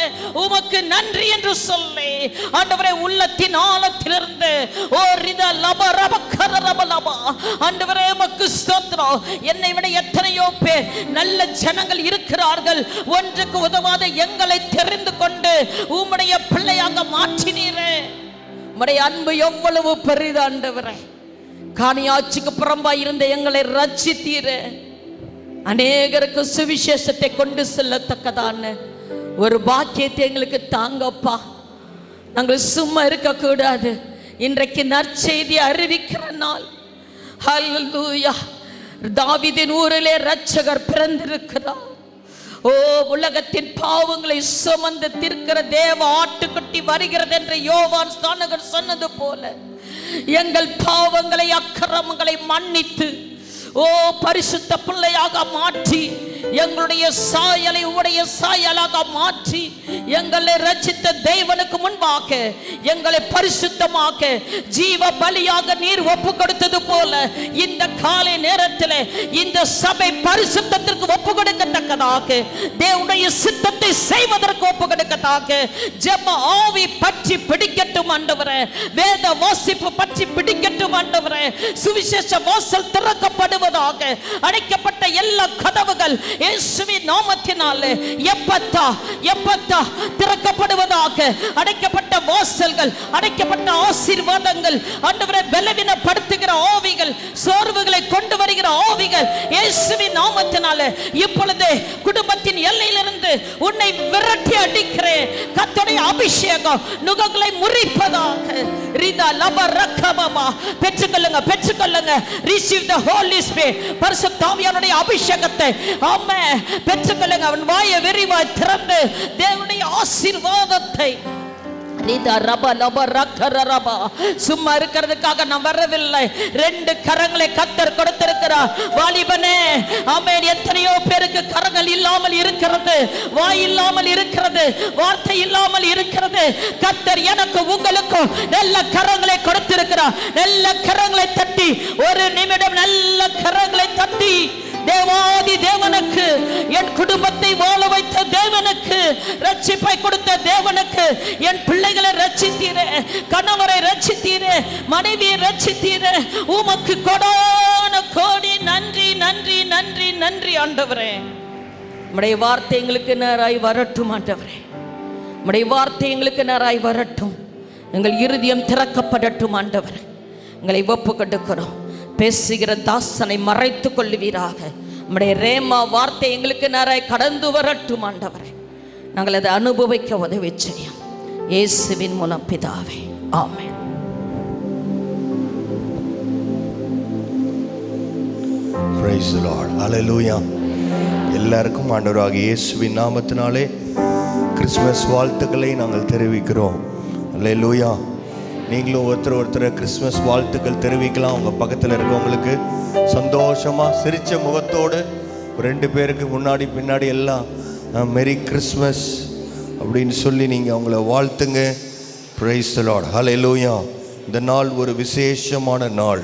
உமக்கு நன்றி என்று சொல்லி ஆண்டவரே உள்ளத்தின் ஆழத்திலிருந்து ஓ ரிதா லப ரப கரரப லபா, ஆண்டவரே உமக்கு ஸ்தோத்திரம். என்னை விட எத்தனையோ பேர் நல்ல ஜனங்கள் இருக்கிறார்கள். ஒன்றுக்கு உதவாத எங்களை தெரிந்து கொண்டு உம்முடைய பிள்ளையாக மாற்றினீரே. உம்முடைய அன்பு எவ்வளவு பெரிது ஆண்டவரே. காணியாட்சிக்கு புறம்பாய் இருந்த எங்களை ரட்சித்தீரே. அநேகருக்கு சுவிசேஷத்தை கொண்டு செல்லத்தக்கதான ஒரு பாக்கியத்தை எங்களுக்கு தாங்கப்பா. நாங்கள் சும்மா இருக்கக்கூடாது. இன்றைக்கு நற்செய்தி அறிவிக்கிற நாள். ஹல்லேலூயா. தாவீதின் ஊரிலே இரட்சகர் பிறந்திருக்கிறார். ஓ உலகத்தின் பாவங்களை சுமந்து தீர்க்கிற தேவ ஆட்டுக்குட்டி வருகிறது என்று யோவான் ஸ்நானகர் சொன்னது போல எங்கள் பாவங்களை அக்கிரமங்களை மன்னித்து ஓ பரிசுத்த பிள்ளையாக மாற்றி எங்களுடைய சாயலை உடைய சாயலாக மாற்றி எங்களை ரட்சித்த தேவனுக்கு முன்பாக எங்களை பரிசுத்தமாக்க ஜீவ பலியாக நீர் ஒப்பு கொடுத்தது போல இந்த காலை நேரத்தில் இந்த சபை பரிசுத்தத்திற்கு ஒப்பு கொடுக்கத்தக்கதாக, தேவனுடைய சித்தத்தை செய்வதற்கு ஒப்பு கொடுக்கத்தக்க ஜெப ஆவி பற்றி பிடிக்கட்டும் ஆண்டவரே. வேத வாசிப்பு பற்றி பிடிக்கட்டும் ஆண்டவரே. சுவிசேஷ வாசல் திறக்கப்படுவதாக. அடைக்கப்பட்ட எல்லா கதவுகள் இயேசுவின் நாமத்தினாலே எப்பத்தா திறக்கப்படுவதாக. அடைக்கப்பட்ட வாசல்கள், அடைக்கப்பட்ட ஆசீர்வாதங்கள் ஆண்டவரே, பலவீனப்படுத்துகிற ஆவிகள், சோர்வுகளை கொண்டு வருகிற ஆவிகள் இயேசுவின் நாமத்தினாலே இப்பொழுது குடும்பத்தின் எல்லையிலிருந்து உன்னை விரட்டி அடிக்கிறேன். கர்த்தருடைய அபிஷேகம் நுகங்களை முறிப்பதாக. ரிதா லப ரக்கபமா பெற்றுக்கொள்ளுங்க. Receive the holy spirit. பரிசுத்த ஆவியானுடைய அபிஷேகத்தை ஆமென் பெற்றுக்கொள்ளுங்க. அவன் வாயை விரிவாய் திறந்து தேவனுடைய ஆசீர்வாதத்தை சும்மா இருக்கிறதுக்காக நான் வரவில்லை. 2 கரங்களை கர்த்தர் கொடுத்திருக்கிறார். வாலிபனே ஆமென். எத்தனையோ பேருக்கு கரங்கள் இல்லாமல் இருக்கிறது, வாய் இல்லாமல் இருக்கிறது, வார்த்தை இல்லாமல் இருக்கிறது. கர்த்தர் எனக்கு உங்களுக்கும் நல்ல கரங்களை கொடுத்திருக்கிறார். நல்ல கரங்களை தட்டி, ஒரு நிமிடம் நல்ல கரங்களை தட்டி தேவாதி தேவனுக்கு, என் குடும்பத்தை வாழ வைத்த தேவனுக்கு, ரட்சிப்பை கொடுத்த தேவனுக்கு, என் பிள்ளைகளை ரட்சித்தீரே, கணவரை ரட்சித்தீரே, மனைவியை ரட்சித்தீரே, உமக்கு கோடான கோடி நன்றி நன்றி நன்றி நன்றி ஆண்டவரே. உம்முடைய வார்த்தை எங்களுக்கு நேராய் வரட்டும் ஆண்டவரே. உம்முடைய வார்த்தை எங்களுக்கு நேராய் வரட்டும். எங்கள் இருதயம் திறக்கப்படட்டும் ஆண்டவரே. எங்களை ஒப்பு கொடுக்கிறோம். பேசுகிற தாசனை மறைத்துக் கொள்ளுவீராக. நம்முடைய ரேமா வார்த்தை எங்களுக்கு நேராய் கடந்து வரட்டும் ஆண்டவரே. நாங்கள் அதை அனுபவிக்க உதவி செய்யும். இயேசுவின் மூலம் பிதாவே, ஆமென். Praise the Lord. Hallelujah. எல்லாருக்கும் ஆண்டவராகிய இயேசுவின் நாமத்தினாலே கிறிஸ்மஸ் வாழ்த்துக்களை நாங்கள் தெரிவிக்கிறோம். Hallelujah. நீங்களும் ஒருத்தர் கிறிஸ்மஸ் வாழ்த்துக்கள் தெரிவிக்கலாம். உங்கள் பக்கத்தில் இருக்கவங்களுக்கு சந்தோஷமாக சிரித்த முகத்தோடு 2 பேருக்கு முன்னாடி பின்னாடி எல்லாம் மெரி கிறிஸ்மஸ் அப்படின்னு சொல்லி நீங்கள் அவங்கள வாழ்த்துங்க. Praise the Lord. Hallelujah. இந்த நாள் ஒரு விசேஷமான நாள்.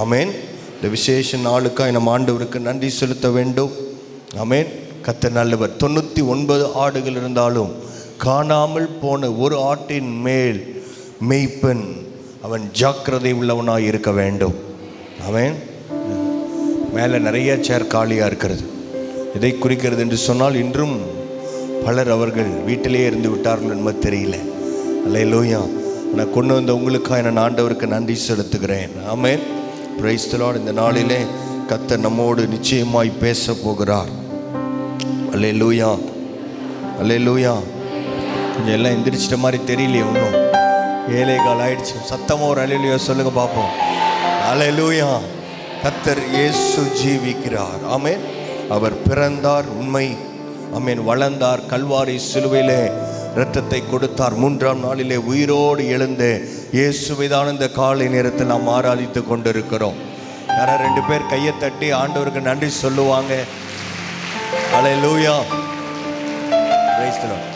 ஆமென். இந்த விசேஷ நாளுக்காக நம்ம ஆண்டவருக்கு நன்றி செலுத்த வேண்டும். ஆமென். கர்த்தர் நல்லவர். 99 ஆடுகள் இருந்தாலும் காணாமல் போன ஒரு ஆட்டின் மேல் மெய்ப்பன் அவன் ஜாக்கிரதை உள்ளவனாக இருக்க வேண்டும். அவன் மேலே நிறைய சேர் காலியாக இருக்கிறது. இதை குறிக்கிறது என்று சொன்னால் இன்றும் பலர் அவர்கள் வீட்டிலே இருந்து விட்டார்கள் என்பது தெரியல. அல்லேலூயா. நான் கொண்டு வந்த உங்களுக்காக நான் ஆண்டவருக்கு நன்றி செலுத்துகிறேன். ஆமென். Praise the lord. இந்த நாளிலே கர்த்தர் நம்மோடு நிச்சயமாய் பேச போகிறார். அல்லேலூயா, அல்லேலூயா. கொஞ்சம் எல்லாம் எந்திரிச்சிட்ட மாதிரி தெரியலையே, ஒன்றும் 7:15 ஆயிடுச்சு. சத்தமாக ஒரு அல்லேலூயா சொல்லுங்க பார்ப்போம். அல்லேலூயா. கர்த்தர் இயேசு ஜீவிக்கிறார். ஆமென். அவர் பிறந்தார், உண்மை. ஆமென். வளர்ந்தார், கல்வாரி சிலுவையிலே இரத்தத்தை கொடுத்தார், 3ஆம் நாளிலே உயிரோடு எழுந்து இயேசுவைதான் இந்த காலை நேரத்தில் நாம் ஆராதித்து கொண்டிருக்கிறோம். யாரா 2 பேர் கையை தட்டி ஆண்டவருக்கு நன்றி சொல்லுவாங்க. அல்லேலூயா. Praise the lord.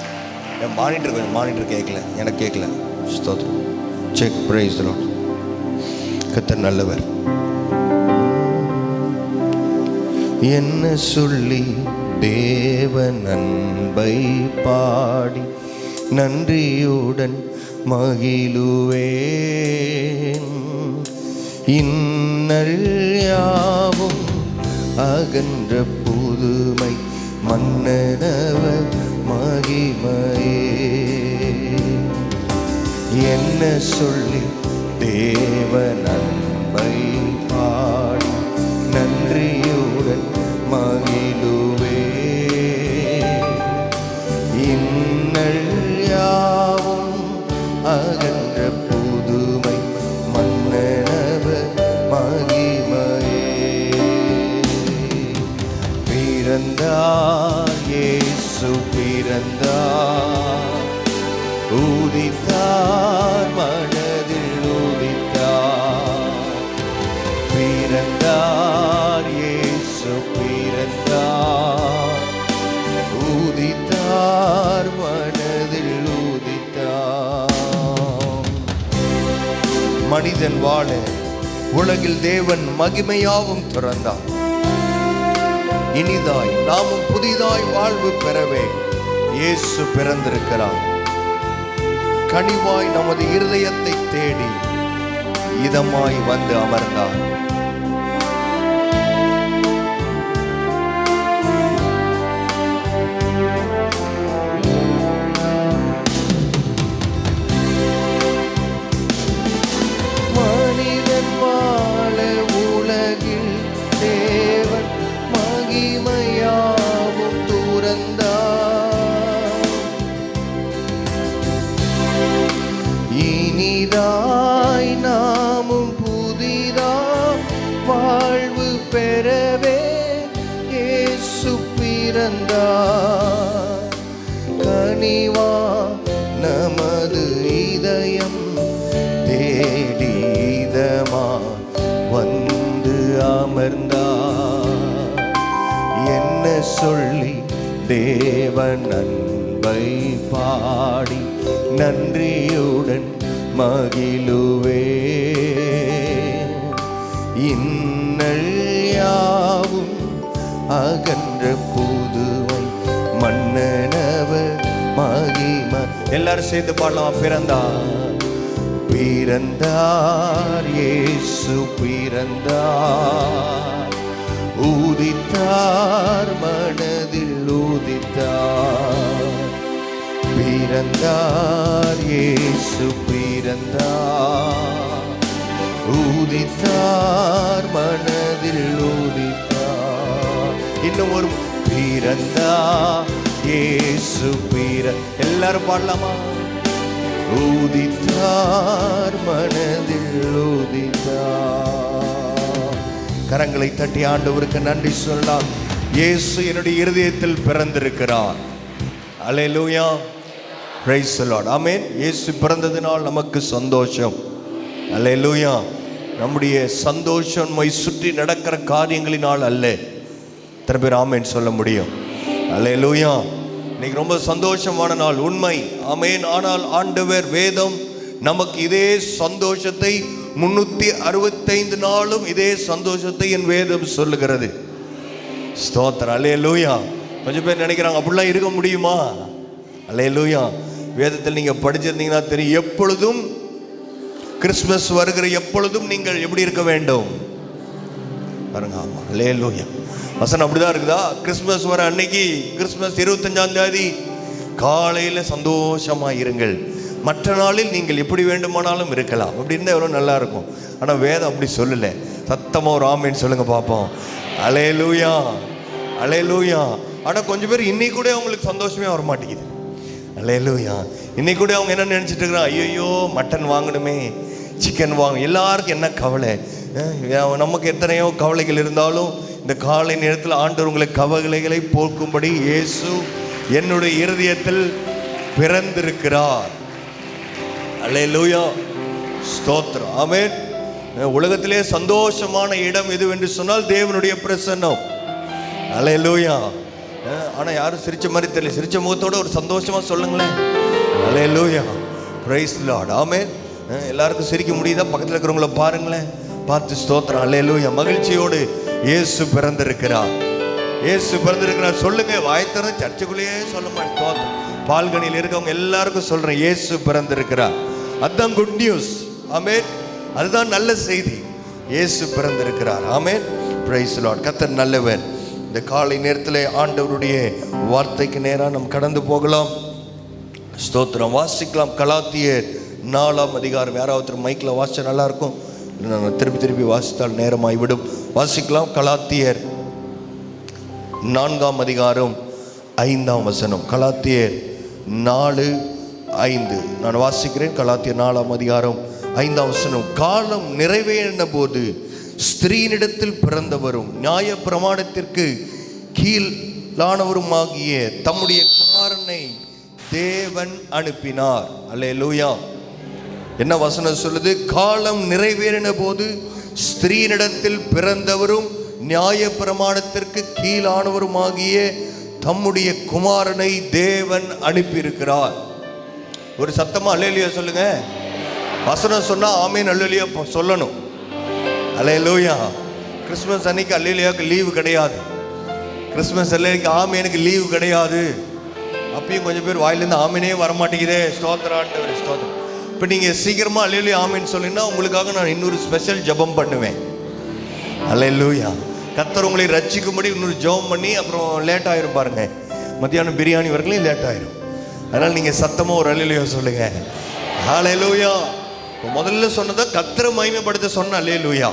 மானிட்டர் கேட்கல, எனக்கு கேட்கல. ஸ்தோத்திரம். செக். Praise the lord. கர்த்தர் நல்லவர். என்ன சொல்லி தேவன் அன்பை பாடி நன்றியுடன் மகிழுவேன். இன்னல் யாவும் அகன்ற புதுமை மன்னனவர் மகிமையே. என்ன சொல்லி தேவன் அன்பை பாடி நன்றியுடன் மகிழுவே. இன்னல் யாவும் அகன்ற புதுமை மன்னனவர் மகிமையே. பிறந்தார் இயேசு பிறந்தார், உதித்தார் மனதில் உதித்தார். பிறந்தார் இயேசு பிறந்தார், மனிதன் வாழ உலகில் தேவன் மகிமையாவும் திறந்தார். இனிதாய் நாமும் புதிதாய் வாழ்வு பெறவே இயேசு பிறந்திருக்கிறார். கனிவாய் நமது இருதயத்தை தேடி இதமாய் வந்து அமர்ந்தார். மனிதன் வாழ உலகில் தேவன் மகிமையாவும் துறந்தார். இனிதாய் நாமும் புதிதாய் வாழ்வு பெறவே இயேசு பிறந்தார். கனிவா நமது இதயம் தேடி இதமா வந்து அமர்ந்தார். என்ன சொல்லி தேவன் அன்பை பாடி நன்றியுடன் மகிழுவே. இன்னல் யாவும் அகன்ற புதுவை மன்னனவர் மகிமை. எல்லாரும் சேர்ந்து பாடலாம். பிறந்தார் இயேசு பிறந்தார். ஊதித்தார் மனதில் ஊதித்தார். பிறந்தார் இயேசு பிறந்தார். ஊதித்தார் மனதில் ஊதித்தார். இன்னும் ஒரு பிறந்தார் இயேசு எல்லாரும் பாடலாமா? ஊதித்தார் மனதில் ஊதித்தார். கரங்களை தட்டி ஆண்டவருக்கு நன்றி சொல்லலாம். இயேசு என்னுடைய இருதயத்தில் பிறந்திருக்கிறார். அல்லேலூயா, பிரைஸ் தி லார்ட், ஆமென். இயேசு பிறந்ததினால் நமக்கு சந்தோஷம். அல்லேலூயா. நம்முடைய சந்தோஷம் நம்மை சுற்றி நடக்கிற காரியங்களினால் அல்ல. எத்தனை பேர் ஆமென் சொல்ல முடியும்? அல்லேலூயா. இன்னைக்கு ரொம்ப சந்தோஷமான நாள், உண்மை, ஆமென். ஆனால் ஆண்டவர் வேதம் நமக்கு இதே சந்தோஷத்தை 365 நாளும் இதே சந்தோஷத்தை என் வேதம் சொல்லுகிறது. ஸ்தோத்திரம், அல்லேலூயா. கொஞ்சம் பேர் நினைக்கிறாங்க அப்படிலாம் இருக்க முடியுமா? அல்லேலூயா. வேதத்தில் நீங்க படிச்சிருந்தீங்கன்னா தெரியும், எப்பொழுதும் கிறிஸ்மஸ் வருகிற எப்பொழுதும் நீங்கள் எப்படி இருக்க வேண்டும் பாருங்க. ஆமா, அல்லேலூயா. வசனம் அப்படிதான் இருக்குதா? கிறிஸ்மஸ் வர அன்னைக்கு, கிறிஸ்மஸ் 25ஆம் தேதி காலையில் சந்தோஷமாக இருங்கள். மற்ற நாளில் நீங்கள் எப்படி வேண்டுமானாலும் இருக்கலாம். அப்படி இருந்தால் எவ்வளோ நல்லா இருக்கும். ஆனால் வேதம் அப்படி சொல்லலை. சத்தமாக ஒரு ஆமேன்னு சொல்லுங்க பார்ப்போம். அல்லேலூயா, அல்லேலூயா. ஆனால் கொஞ்சம் பேர் இன்னைக்கு கூட அவங்களுக்கு சந்தோஷமே வர மாட்டேங்குது. அல்லேலூயா. இன்னைக்கு கூட அவங்க என்ன நினச்சிட்டு இருக்கிறாங்க, ஐயோ மட்டன் வாங்கணுமே, சிக்கன் வாங்க. எல்லாருக்கும் என்ன கவலை? நமக்கு எத்தனையோ கவலைகள் இருந்தாலும் இந்த காலை நேரத்தில் ஆண்டவர் உங்களை கவலைகளை போக்கும்படி இயேசு என்னுடைய இருதயத்தில் பிறந்திருக்கிறார். அல்லேலூயா, ஸ்தோத்திரம், ஆமென். உலகத்திலே சந்தோஷமான இடம் எது என்று சொன்னால் தேவனுடைய பிரசன்னம். அல்லேலூயா. ஆனால் யாரும் சிரிச்ச மாதிரி தெரியல. சிரிச்ச முகத்தோட ஒரு சந்தோஷமாக சொல்லுங்களேன். அல்லேலூயா, பிரைஸ் தி லார்ட், ஆமென். எல்லாருக்கும் சிரிக்க முடியுதா? பக்கத்தில் இருக்கிறவங்கள பாருங்களேன், பார்த்து ஸ்தோத்திரம். அல்லேலூயா. மகிழ்ச்சியோடு இயேசு பிறந்திருக்கிறார். இயேசு பிறந்திருக்கிறார் சொல்லுங்க. வாய்த்தர சர்ச்சுக்குள்ளேயே சொல்ல மாட்டேன். ஸ்தோத்திரம். பால்கனியில் இருக்கவங்க எல்லாருக்கும் சொல்றேன், இயேசு பிறந்திருக்கிறார். அதுதான் குட் நியூஸ், ஆமென். அதுதான் நல்ல செய்தி. இயேசு பிறந்திருக்கிறார், ஆமென். Praise the lord. கர்த்தர் நல்லவர். இந்த காலை நேரத்தில் ஆண்டவருடைய வார்த்தைக்கு நேராக நாம் கடந்து போகலாம். ஸ்தோத்திரம். வாசிக்கலாம். கலாத்தியர் 4ஆம் அதிகாரம். யாராவது மைக்கில் வாசிச்சா நல்லா இருக்கும். நான் திருப்பி வாசித்தால் நேரமாய் விடும். வாசிக்கலாம். கலாத்தியர் 4ஆம் அதிகாரம் 5ஆம் வசனம். கலாத்தியர் 4:5 நான் வாசிக்கிறேன். கலாத்தியர் 4ஆம் அதிகாரம் 5ஆம் வசனம். காலம் நிறைவேறின போது ஸ்திரீனிடத்தில் பிறந்தவரும் நியாய பிரமாணத்திற்கு கீழானவருமாகிய தம்முடைய குமாரனை தேவன் அனுப்பினார். அல்லேலூயா. என்ன வசனம் சொல்லுது? காலம் நிறைவேறின போது ஸ்திரீனிடத்தில் பிறந்தவரும் நியாய பிரமாணத்திற்கு கீழானவருமாகிய தம்முடைய குமாரனை தேவன் அனுப்பியிருக்கிறார். ஒரு சத்தமா அல்லேலூயா சொல்லுங்க. வசனம் சொன்னால் ஆமீன் அல்லேலூயா சொல்லணும். அல்லேலூயா. கிறிஸ்மஸ் அன்னைக்கு அல்லேலூயாவுக்கு லீவு கிடையாது. கிறிஸ்மஸ் அல்லேலூயாக்கு ஆமீனுக்கு லீவு கிடையாது. அப்பயும் கொஞ்சம் பேர் வாயிலேருந்து ஆமீனே வரமாட்டேங்குதே. ஸ்தோத்திரம் ஆண்டவரே ஸ்தோத்திரம். இப்போ நீங்கள் சீக்கிரமாக அல்லேலூயா ஆமீன் சொன்னீங்கன்னா உங்களுக்காக நான் இன்னொரு ஸ்பெஷல் ஜெபம் பண்ணுவேன். அல்லேலூயா. கர்த்தர் உங்களை ரட்சிக்கும்படி இன்னொரு ஜெபம் பண்ணி அப்புறம் லேட் ஆயிரும் பாருங்க. மத்தியானம் பிரியாணி வரைக்கும் லேட் ஆயிரும். அதனால் நீங்கள் சத்தமாக ஒரு அல்லேலூயா சொல்லுங்க. அல்லேலூயா. இப்போ முதல்ல சொன்னதை கர்த்தரை மகிமைப்படுத்த சொன்ன அல்லேலூயா.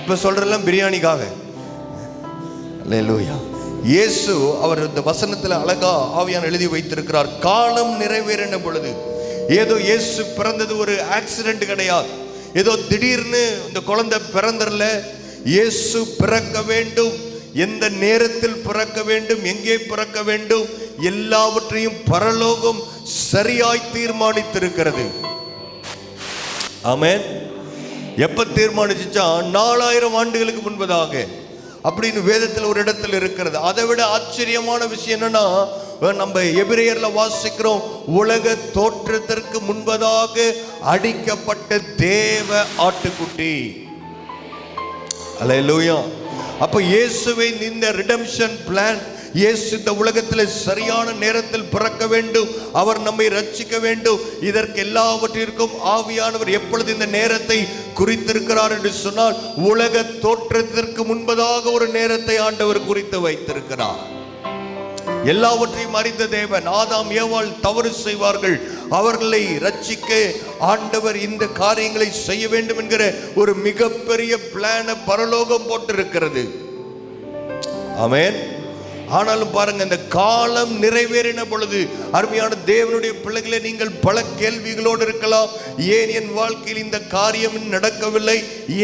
இப்போ சொல்கிறதெல்லாம் பிரியாணிக்காக. அல்லேலூயா. இயேசு அவர் இந்த வசனத்தில் அழகா ஆவியான எழுதி வைத்திருக்கிறார். காலம் நிறைவேறின பொழுது, ஏதோ இயேசு பிறந்தது ஒரு ஆக்சிடென்ட் கிடையாது. ஏதோ திடீர்னு இந்த குழந்தை பிறந்தரல. இயேசு பிறக்க வேண்டும், எந்த நேரத்தில் பிறக்க வேண்டும், எங்கே பிறக்க வேண்டும், எல்லாவற்றையும் பரலோகம் சரியாய் தீர்மானித்திருக்கிறது. ஆமென். எப்ப தீர்மானிச்சா 4000 ஆண்டுகளுக்கு முன்பதாக அப்படின்னு வேதத்தில் ஒரு இடத்துல இருக்கிறது. அதை விட ஆச்சரியமான விஷயம் என்னன்னா, நம்ம எபிரேயர்ல வாசிக்கிறோம், உலக தோற்றத்திற்கு முன்பதாக அடிக்கப்பட்ட தேவ ஆட்டுக்குட்டி. அல்லேலூயா. அப்ப இயேசுவை இந்த ரிடம்ஷன் பிளான், இயேசு இந்த உலகத்தில் சரியான நேரத்தில் பிறக்க வேண்டும், அவர் நம்மை ரட்சிக்க வேண்டும். இதற்கு எல்லாவற்றிற்கும் ஆவியானவர் எப்பொழுது இந்த நேரத்தை குறித்திருக்கிறார் என்று சொன்னால், உலக தோற்றத்திற்கு முன்பதாக ஒரு நேரத்தை ஆண்டவர் குறித்து வைத்திருக்கிறார். எல்லாவற்றையும் அறிந்த தேவன், ஆதாம் ஏவாள் தவறு செய்வார்கள், அவர்களை ரட்சிக்க ஆண்டவர் இந்த காரியங்களை செய்ய வேண்டும் என்கிற ஒரு மிகப்பெரிய பிளான பரலோகம் போட்டிருக்கிறது. ஆமென். ஆனாலும் பாருங்க, இந்த காலம் நிறைவேறின பொழுது அருமையான தேவனுடைய பிள்ளைகளே, நீங்கள் பல கேள்விகளோடு இருக்கலாம். ஏன் என் வாழ்க்கையில் இந்த காரியம் நடக்கவில்லை,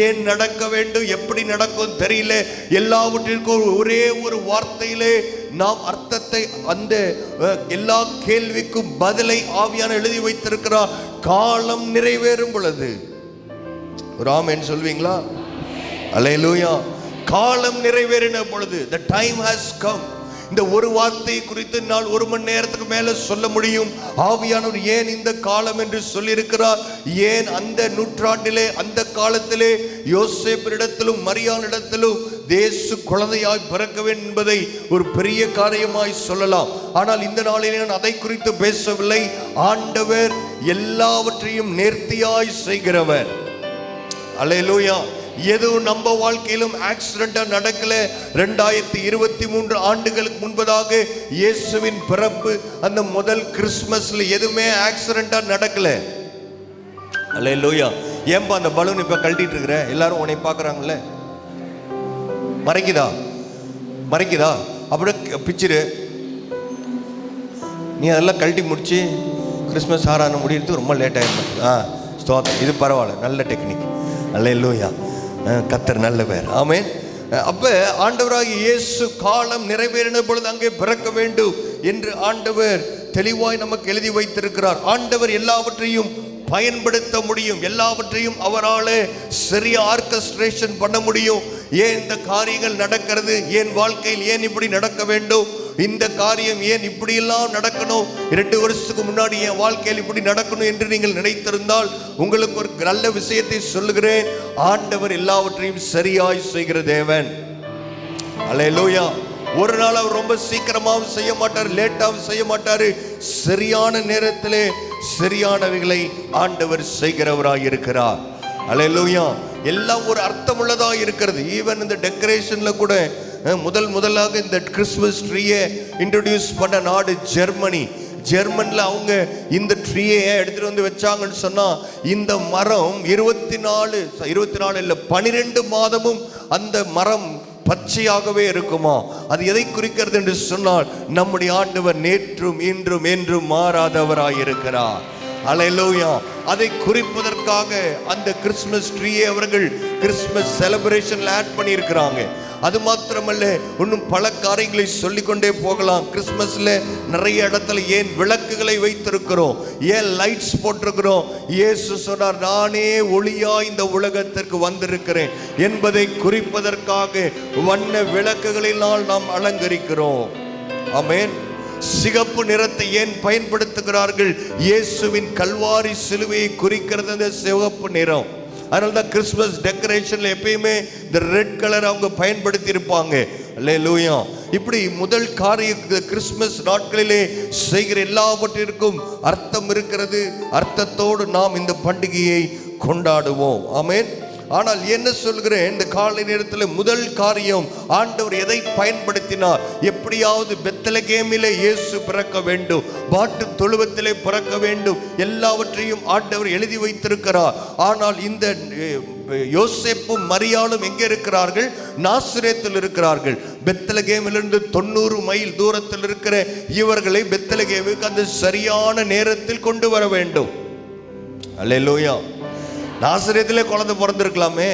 ஏன் நடக்க வேண்டும், எப்படி நடக்கும் தெரியல. எல்லாவற்றிற்கும் ஒரே ஒரு வார்த்தையிலே நாம் அர்த்தத்தை, அந்த எல்லா கேள்விக்கும் பதிலை ஆவியான எழுதி வைத்திருக்கிறார். காலம் நிறைவேறும் பொழுது. ஒரு ஆமென் சொல்வீங்களா? அல்லேலூயா. காலம் நிறைவேறின பொழுது, the time has come. இந்த ஒரு வார்த்தை குறித்து நான் 1 மணி நேரத்துக்கு மேல சொல்ல முடியும். ஆவியானவர் ஏன் இந்த காலம் என்று சொல்லியிருக்கிறார், ஏன் அந்த நூற்றாண்டிலே, அந்த காலத்திலே யோசேப்பிடத்திலும் மரியாளிடத்திலும் தேசு குழந்தையாய் பிறக்க வேண்டும் என்பதை ஒரு பெரிய காரியமாய் சொல்லலாம். ஆனால் இந்த நாளிலே நான் அதை குறித்து பேசவில்லை. ஆண்டவர் எல்லாவற்றையும் நேர்த்தியாய் செய்கிறவர். அல்லேலூயா. எதுவும் நம்ம வாழ்க்கையிலும் ஆக்சிடென்டா நடக்கல. 2023 ஆண்டுகளுக்கு முன்பதாக இயேசுவின் பிறப்பு, அந்த முதல் கிறிஸ்மஸ்ல எதுவுமே ஆக்சிடென்டா நடக்கல. அல்லேலூயா. ஏன்பா அந்த பலூன் இப்ப கழட்டிட்டு இருக்கிற? எல்லாரும் உன்னை பார்க்கறாங்கல்ல, மறைக்குதா? மறைக்குதா? அப்படியே பிச்சிரு. நீ அதெல்லாம் கழட்டி முடிச்சு கிறிஸ்மஸ் ஆராதனை முடியறது ரொம்ப லேட் ஆயிருக்கும். ஸ்தோத்திரம். இது பரவாயில்ல, நல்ல டெக்னிக். அல்லேலூயா. கர்த்தர் நல்லவர். ஆமென். அப்ப ஆண்டவராகிய இயேசு காலம் நிறைவேறின பொழுது அங்கே பிறக்க வேண்டும் என்று ஆண்டவர் தெளிவாய் நமக்கு எழுதி வைத்திருக்கிறார். ஆண்டவர் எல்லாவற்றையும் பயன்படுத்த முடியும், எல்லாவற்றையும் அவரால் சரியா ஆர்கெஸ்ட்ரேஷன் பண்ண முடியும். ஏன் இந்த காரியங்கள் நடக்கிறது, என் வாழ்க்கையில் ஏன் இப்படி நடக்க வேண்டும், இந்த காரியம் ஏன் இப்படி எல்லாம் நடக்கணும், 2 வருஷத்துக்கு முன்னாடி என் வாழ்க்கையில் இப்படி நடக்கணும் என்று நீங்கள் நினைத்திருந்தால் உங்களுக்கு ஒரு நல்ல விஷயத்தை சொல்லுகிறேன். ஆண்டவர் எல்லாவற்றையும் சரியாய் செய்கிற தேவன். அல்லேலூயா. ஒரு நாள் அவர் ரொம்ப சீக்கிரமாகவும் செய்ய மாட்டார், லேட்டாகவும் செய்ய மாட்டார். சரியான நேரத்திலே சரியானவைகளை ஆண்டவர் செய்கிறவராய் இருக்கிறார். அல்லேலூயா. எல்லாம் ஒரு அர்த்தமுள்ளதாக இருக்கிறது. ஈவன் இந்த டெக்கரேஷன்ல கூட முதலாக இந்த கிறிஸ்மஸ் ட்ரீயை இன்ட்ரோடியூஸ் பண்ண நாடு ஜெர்மனி. ஜெர்மன்ல அவங்க இந்த ட்ரீயை எடுத்துட்டு வந்து வச்சாங்கன்னு சொன்னா, இந்த மரம் 24 இல்லை 12 மாதமும் அந்த மரம் பச்சையாகவே இருக்குமா? அது எதை குறிக்கிறது என்று சொன்னால், நம்முடைய ஆண்டவர் நேற்றும் இன்றும் என்றும் மாறாதவராய் இருக்கிறார். அல்லேலூயா. அதை குறிப்பதற்காக அந்த கிறிஸ்மஸ் ட்ரீயை அவர்கள் கிறிஸ்மஸ் செலிப்ரேஷன்ல ஆட் பண்ணி இருக்கிறாங்க. அது மாத்திரமல்ல, இன்னும் பல காரியங்களை சொல்லிக்கொண்டே போகலாம். கிறிஸ்மஸ்ல நிறைய இடத்துல ஏன் விளக்குகளை வைத்திருக்கிறோம், ஏன் லைட்ஸ் போட்டிருக்கிறோம்? இயேசு சொன்னார், நானே ஒளியா இந்த உலகத்திற்கு வந்திருக்கிறேன் என்பதை குறிப்பதற்காக வண்ண விளக்குகளினால் நாம் அலங்கரிக்கிறோம். ஆமென். சிகப்பு நிறத்தை ஏன் பயன்படுத்துகிறார்கள்? இயேசுவின் கல்வாரி சிலுவையை குறிக்கிறது அந்த சிவப்பு நிறம். அதனால தான் கிறிஸ்மஸ் டெக்கரேஷன்ல எப்பயுமே இந்த ரெட் கலர் அவங்க பயன்படுத்தி இருப்பாங்க. அல்லேலூயா. இப்படி முதல் காரியம் கிறிஸ்மஸ் நாட்களிலே செய்கிற எல்லாவற்றிற்கும் அர்த்தம் இருக்கிறது. அர்த்தத்தோடு நாம் இந்த பண்டிகையை கொண்டாடுவோம். ஆமென். ஆனால் என்ன சொல்கிறேன், இந்த காலை நேரத்தில் முதல் காரியம் ஆண்டவர் எதை பயன்படுத்தினார்? எப்படியாவது பெத்லகேமிலே இயேசு பிறக்க வேண்டும், பாட்டு தொழுவத்திலே பிறக்க வேண்டும், எல்லாவற்றையும் ஆண்டவர் எழுதி வைத்திருக்கிறார். ஆனால் இந்த யோசேப்பும் மரியாளும் எங்கே இருக்கிறார்கள்? நாசரேத்தில் இருக்கிறார்கள். பெத்லகேமிலிருந்து 90 மைல் தூரத்தில் இருக்கிற இவர்களை பெத்லகேமுக்கு அந்த சரியான நேரத்தில் கொண்டு வர வேண்டும். அல்லேலூயா. நாசரேத்திலே குழந்தை பிறந்திருக்கலாமே,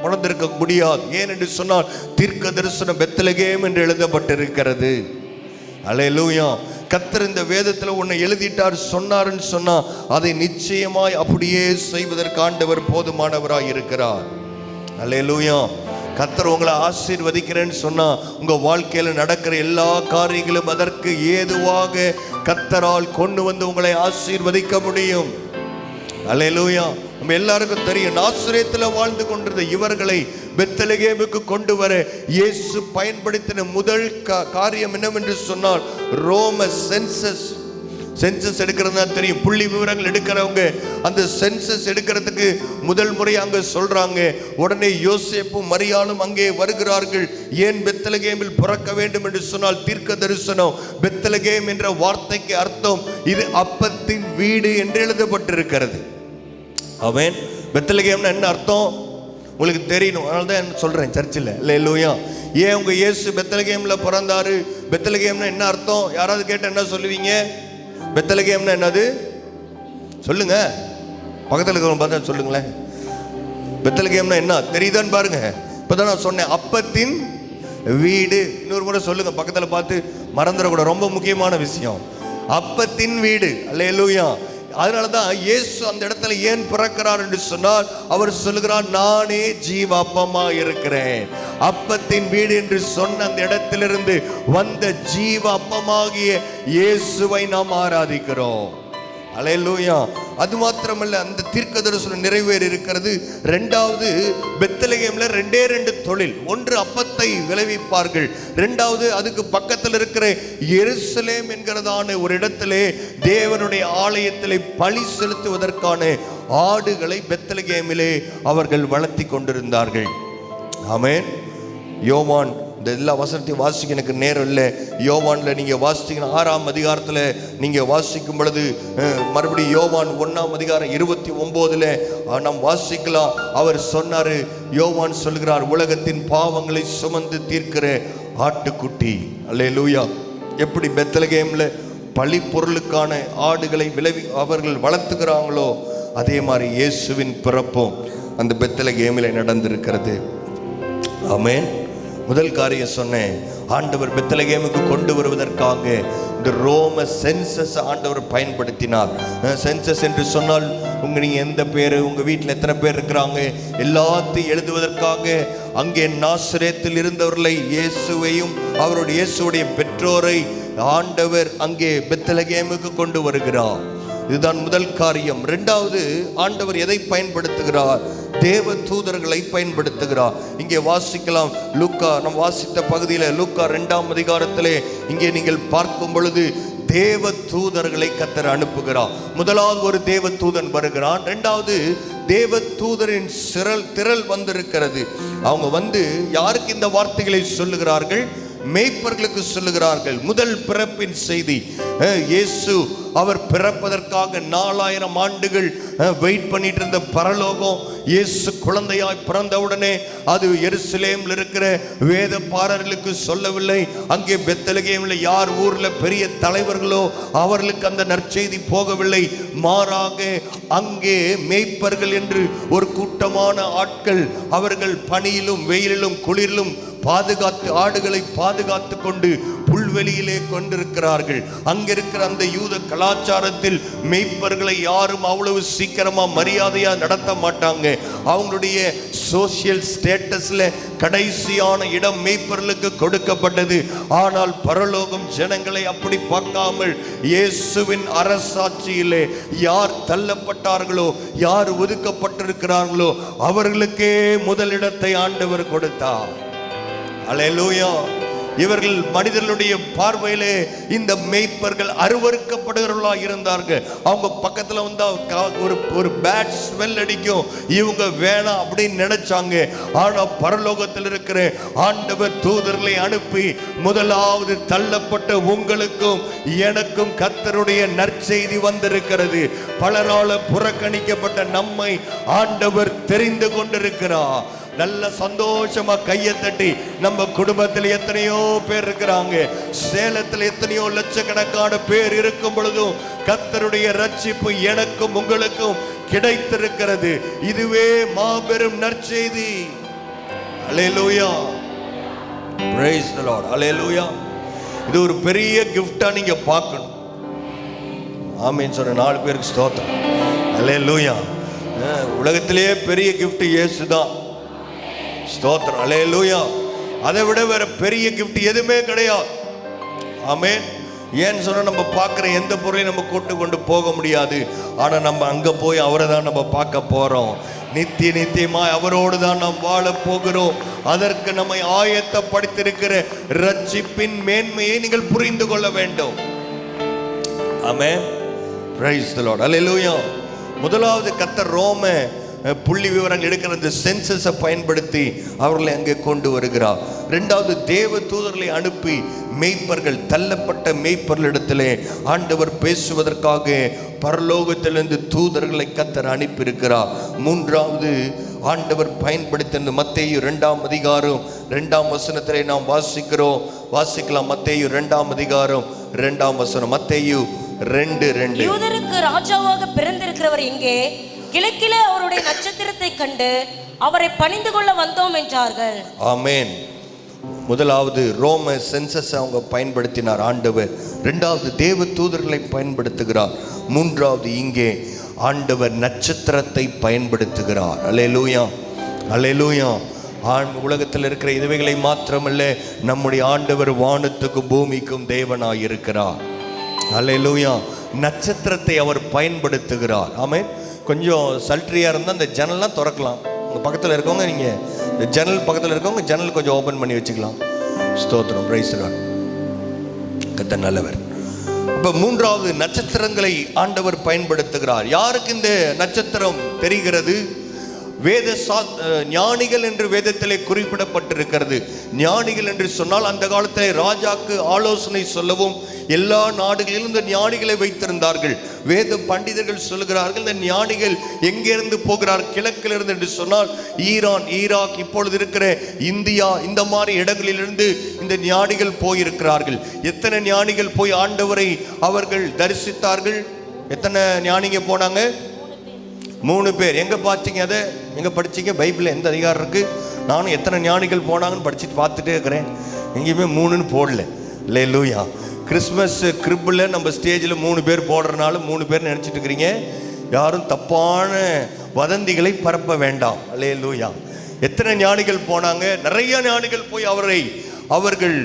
பிறந்திருக்க முடியாது. ஏன் என்று சொன்னால் தீர்க்க தரிசனம் பெத்லகேம் என்று எழுதப்பட்டிருக்கிறது. அல்லேலூயா. கர்த்தர் இந்த வேதத்தில் உன்னை எழுதிட்டார் சொன்னார்ன்னு சொன்னா அதை நிச்சயமாய் அப்படியே செய்வதற்கு ஆண்டவர் போதுமானவராய் இருக்கிறார். அல்லேலூயா. கர்த்தர் உங்களை ஆசீர்வதிக்கிறேன்னு சொன்னா உங்க வாழ்க்கையில நடக்கிற எல்லா காரியங்களும் அதற்கு ஏதுவாக கர்த்தரால் கொண்டு வந்து உங்களை ஆசீர்வதிக்க முடியும். அல்லேலூயா. நம்ம எல்லாருக்கும் தெரியும், நாசரேத்தில் வாழ்ந்து கொண்டிருந்த இவர்களை பெத்லகேமுக்கு கொண்டு வர இயேசு பயன்படுத்தின முதல் காரியம் என்னவென்று சொன்னால் ரோம சென்சஸ். சென்சஸ் எடுக்கிறதா தெரியும், புள்ளி விவரங்கள் எடுக்கிறவங்க அந்த சென்சஸ் எடுக்கிறதுக்கு முதல் முறை அங்கே சொல்றாங்க. உடனே யோசேப்பும் மரியாளும் அங்கே வருகிறார்கள். ஏன் பெத்லகேமில் பிறக்க வேண்டும் என்று சொன்னால் தீர்க்க தரிசனம். பெத்லகேம் என்ற வார்த்தைக்கு அர்த்தம் இது அப்பத்தின் வீடு என்று எழுதப்பட்டிருக்கிறது. ஆமென். பெத்லகேம்னா என்ன அர்த்தம் உங்களுக்கு தெரியணும், அதனால தான் சொல்றேன் சர்ச்சில். அல்லேலூயா. ஏன் உங்க இயேசு பெத்லகேம்ல பிறந்தாரு? பெத்லகேம்னா என்ன அர்த்தம்? யாராவது கேட்ட என்ன சொல்லுவீங்க? பெத்லகேம்னா என்னது சொல்லுங்க, பக்கத்தில் இருக்கிறவங்க பார்த்தா சொல்லுங்களேன். பெத்லகேம்னா என்ன தெரியுதான்னு பாருங்க. இப்பதான் நான் சொன்னேன், அப்பத்தின் வீடு. இன்னொரு முறை சொல்லுங்க, பக்கத்தில் பார்த்து மறந்துடக்கூடாது, ரொம்ப முக்கியமான விஷயம். அப்பத்தின் வீடு. அல்லேலூயா. அதனாலதான் இயேசு அந்த இடத்துல ஏன் பிறக்கிறார் என்று சொன்னால் அவர் சொல்லுகிறார், நானே ஜீவ அப்பமா இருக்கிறேன். அப்பத்தின் வீடு என்று சொன்ன அந்த இடத்திலிருந்து வந்த ஜீவ அப்பமாகிய இயேசுவை நாம் ஆராதிக்கிறோம். அல்லேலூயா. அது மாத்திரமல்ல, அந்த தீர்க்க தரிசனம் நிறைவேறி இருக்கிறது. ரெண்டாவது, பெத்லகேம்ல 2 தொழில். ஒன்று அப்பத்தை விளைவிப்பார்கள், ரெண்டாவது அதுக்கு பக்கத்தில் இருக்கிற எருசலேம் என்கிறதான ஒரு இடத்திலே தேவனுடைய ஆலயத்திலே பலி செலுத்துவதற்கான ஆடுகளை பெத்லகேமிலே அவர்கள் வளர்த்தி கொண்டிருந்தார்கள். ஆமென். யோவான், இந்த எல்லா வசனத்தையும் வாசிக்க எனக்கு நேரம் இல்லை. யோவானில் நீங்கள் வாசித்தீங்கன்னா 6ஆம் அதிகாரத்தில் நீங்கள் வாசிக்கும் பொழுது மறுபடியும் யோவான் 1ஆம் அதிகாரம் 29 நாம் வாசிக்கலாம். அவர் சொன்னார், யோவான் சொல்கிறார், உலகத்தின் பாவங்களை சுமந்து தீர்க்கிற ஆட்டுக்குட்டி. அல்லேலூயா. எப்படி பெத்லகேமில் பலி பொருளுக்கான ஆடுகளை அவர்கள் வளர்த்துக்கிறாங்களோ அதே மாதிரி இயேசுவின் பிறப்பும் அந்த பெத்லகேமில் நடந்திருக்கிறது. ஆமென். முதல் காரியம் சொன்னேன், ஆண்டவர் பெத்லகேமுக்கு கொண்டு வருவதற்காக இந்த ரோம சென்சஸ் ஆண்டவர் பயன்படுத்தினார். சென்சஸ் என்று சொன்னால் நீங்கள் எந்த பேர், உங்கள் வீட்டில் எத்தனை பேர் இருக்கிறாங்க எல்லாத்தையும் எழுதுவதற்காக அங்கே நாசரேத்தில் இருந்தவர்களை, இயேசுவையும் அவருடைய இயேசுடைய பெற்றோரை ஆண்டவர் அங்கே பெத்லகேமுக்கு கொண்டு வருகிறார். இதுதான் முதல் காரியம். இரண்டாவது, ஆண்டவர் எதை பயன்படுத்துகிறார்? தேவ தூதர்களை பயன்படுத்துகிறார். இங்கே வாசிக்கலாம், லூக்கா நாம் வாசித்த பகுதியில் லூக்கா 2ஆம் அதிகாரத்திலே இங்கே நீங்கள் பார்க்கும் பொழுது தேவ தூதர்களை கர்த்தர் அனுப்புகிறார். முதலாவது ஒரு தேவ தூதன் வருகிறான். இரண்டாவது தேவ தூதரின் திரள் வந்திருக்கிறது. அவங்க வந்து யாருக்கு இந்த வார்த்தைகளை சொல்லுகிறார்கள்? மேய்ப்பர்களுக்கு சொல்லுகிறார்கள். முதல் பிறப்பின் செய்தி, இயேசு அவர் பிறப்பதற்காக 4000 ஆண்டுகள் வெயிட் பண்ணிட்டு இருந்த பரலோகம் இயேசு குழந்தையாய் பிறந்தவுடனே அது எருசலேமில் இருக்கிற வேத பாரர்களுக்கு சொல்லவில்லை. அங்கே பெத்லகேமில் யார் ஊர்ல பெரிய தலைவர்களோ அவர்களுக்கு அந்த நற்செய்தி போகவில்லை. மாறாக அங்கே மேய்ப்பர்கள் என்று ஒரு கூட்டமான ஆட்கள், அவர்கள் பனியிலும் வெயிலிலும் குளிரிலும் பாதுகாத்து ஆடுகளை பாதுகாத்து கொண்டு புல்வெளியிலே கொண்டிருக்கிறார்கள். அங்கிருக்கிற அந்த யூத கலாச்சாரத்தில் மேய்ப்பர்களை யாரும் அவ்வளவு சீக்கிரமா மரியாதையா நடத்த மாட்டாங்க. அவங்களுடைய சோசியல் ஸ்டேட்டஸ்ல கடைசியான இடம் மேய்ப்பர்களுக்கு கொடுக்கப்பட்டது. ஆனால் பரலோகம் ஜனங்களை அப்படி பார்க்காமல் இயேசுவின் அரசாட்சியிலே யார் தள்ளப்பட்டார்களோ, யார் ஒதுக்கப்பட்டிருக்கிறார்களோ அவர்களுக்கே முதலிடத்தை ஆண்டவர் கொடுத்தார். அல்லேலூயா. இவர்கள் மனிதர்களுடைய பார்வையிலே இந்த மேய்ப்பர்கள் அருவருக்கப்படுகிறவர்களாக இருந்தார்கள். அவங்க பக்கத்தில் வந்தா ஒரு பேட் ஸ்மெல் அடிக்கும், இவங்க வேணாம் அப்படின்னு நினைச்சாங்க. ஆனா பரலோகத்தில் இருக்கிற ஆண்டவர் தூதர்களை அனுப்பி முதலாவது தள்ளப்பட்ட உங்களுக்கும் எனக்கும் கர்த்தருடைய நற்செய்தி வந்திருக்கிறது. பலரால புறக்கணிக்கப்பட்ட நம்மை ஆண்டவர் தெரிந்து கொண்டிருக்கிறார். நல்ல சந்தோஷமா கையை தட்டி, நம்ம குடும்பத்தில் எத்தனையோ பேர் இருக்கிறாங்க, சேலத்தில் எத்தனையோ லட்சக்கணக்கான பேர் இருக்கும் பொழுதும் கர்த்தருடைய ரட்சிப்பு எனக்கும் உங்களுக்கும் கிடைத்திருக்கிறது. இதுவே மாபெரும் நற்செய்தி. அல்லேலூயா, பிரைஸ் தி லார்ட். அல்லேலூயா. இது ஒரு பெரிய கிஃப்டா நீங்க பார்க்கணும். ஆமென் சொன்ன 4 பேருக்கு ஸ்தோத்திரம். அல்லேலூயா. உலகத்திலேயே பெரிய கிஃப்ட் இயேசுதான். ஸ்தோத்திரம். அல்லேலூயா. அதை விட வேற பெரிய கிஃப்ட் எதுவுமே கிடையாது. ஆமென். ஏன்னு சொன்னா நம்ம பார்க்குற எந்த பொருளையும் நம்ம கூட்டு கொண்டு போக முடியாது. ஆனா நம்ம அங்க போய் அவரை தான் நம்ம பார்க்க போறோம். நித்தியமாய் அவரோடு தான் நாம் வாழ போகிறோம். அதற்கு நம்மை ஆயத்தப்படுத்தியிருக்கிற ரட்சிப்பின் மேன்மையை நீங்கள் புரிந்து கொள்ள வேண்டும். ஆமென். Praise the lord. அல்லேலூயா. முதலாவது கர்த்தர் ரோம புள்ளி விவரங்கள் எடுக்கிற இந்த சென்சஸை பயன்படுத்தி அவர்களை அங்கே கொண்டு வருகிறார். இரண்டாவது தேவ தூதர்களை அனுப்பி மேய்ப்பர்கள், தள்ளப்பட்ட மேய்ப்பர்களிடத்திலே ஆண்டவர் பேசுவதற்காக பரலோகத்திலிருந்து தூதர்களை கர்த்தர் அனுப்பியிருக்கிறார். மூன்றாவது ஆண்டவர் பயன்படுத்தின மத்தேயு 2ஆம் அதிகாரம் 2ஆம் வசனத்திலே நாம் வாசிக்கலாம். மத்தேயு 2ஆம் அதிகாரம் 2ஆம் வசனம். மத்தேயு 2:2. யூதருக்கு ராஜாவாக பிறந்திருக்கிறவர் எங்கே? கிழக்கிலே அவருடைய நட்சத்திரத்தை கண்டு அவரை பணிந்து கொள்ள வந்தோம் என்றார்கள். ஆமென். முதலாவது ரோம சென்சஸ் அவங்க பயன்படுத்தினார் ஆண்டவர். இரண்டாவது தேவ தூதர்களை பயன்படுத்துகிறார். மூன்றாவது இங்கே ஆண்டவர் நட்சத்திரத்தை பயன்படுத்துகிறார். அல்லேலூயா, அல்லேலூயா. உலகத்தில் இருக்கிற இதுவைகளை மாத்திரமல்ல, நம்முடைய ஆண்டவர் வானத்துக்கும் பூமிக்கும் தேவனாய் இருக்கிறார். அல்லேலூயா. நட்சத்திரத்தை அவர் பயன்படுத்துகிறார். ஆமென். கொஞ்சம் சல்ட்ரியாக இருந்தால் இந்த ஜன்னல்லாம் திறக்கலாம். உங்கள் பக்கத்தில் இருக்கவங்க, நீங்கள் இந்த ஜன்னல் பக்கத்தில் இருக்கவங்க ஜன்னல் கொஞ்சம் ஓப்பன் பண்ணி வச்சுக்கலாம். ஸ்தோத்திரம். Price the lord. கர்த்தர் நல்லவர். இப்போ மூன்றாவது நட்சத்திரங்களை ஆண்டவர் பயன்படுத்துகிறார். யாருக்கு இந்த நட்சத்திரம் தெரிகிறது? ஞானிகள் என்று வேதத்திலே குறிப்பிடப்பட்டிருக்கிறது. ஞானிகள் என்று சொன்னால் அந்த காலத்தில் ராஜாக்கு ஆலோசனை சொல்லவும் எல்லா நாடுகளிலும் இந்த ஞானிகளை வைத்திருந்தார்கள். வேத பண்டிதர்கள் சொல்லுகிறார்கள், இந்த ஞானிகள் எங்கிருந்து போகிறார்? கிழக்கிலிருந்து என்று சொன்னால் ஈரான், ஈராக், இப்பொழுது இருக்கிற இந்தியா, இந்த மாதிரி இடங்களிலிருந்து இந்த ஞானிகள் போயிருக்கிறார்கள். எத்தனை ஞானிகள் போய் ஆண்டவரை அவர்கள் தரிசித்தார்கள்? எத்தனை ஞானிங்க போனாங்க? 3 பேர். எங்க பார்த்தீங்க? அதை எங்க படிச்சீங்க? பைபிள்ல எந்த அதிகாரம் இருக்கு? நானும் எத்தனை ஞானிகள் போனாங்கன்னு படிச்சுட்டு பார்த்துட்டே இருக்கிறேன். எங்கேயுமே 3ன்னு போடல. அல்லேலூயா. கிறிஸ்மஸ் கிரிப்பில் நம்ம ஸ்டேஜில் 3 பேர் போடுறதுனால 3 பேர் நினச்சிட்டு இருக்கிறீங்க. யாரும் தப்பான வதந்திகளை பரப்ப வேண்டாம். அல்லேலூயா. எத்தனை ஞானிகள் போனாங்க? நிறைய ஞானிகள் போய் அவர்கள்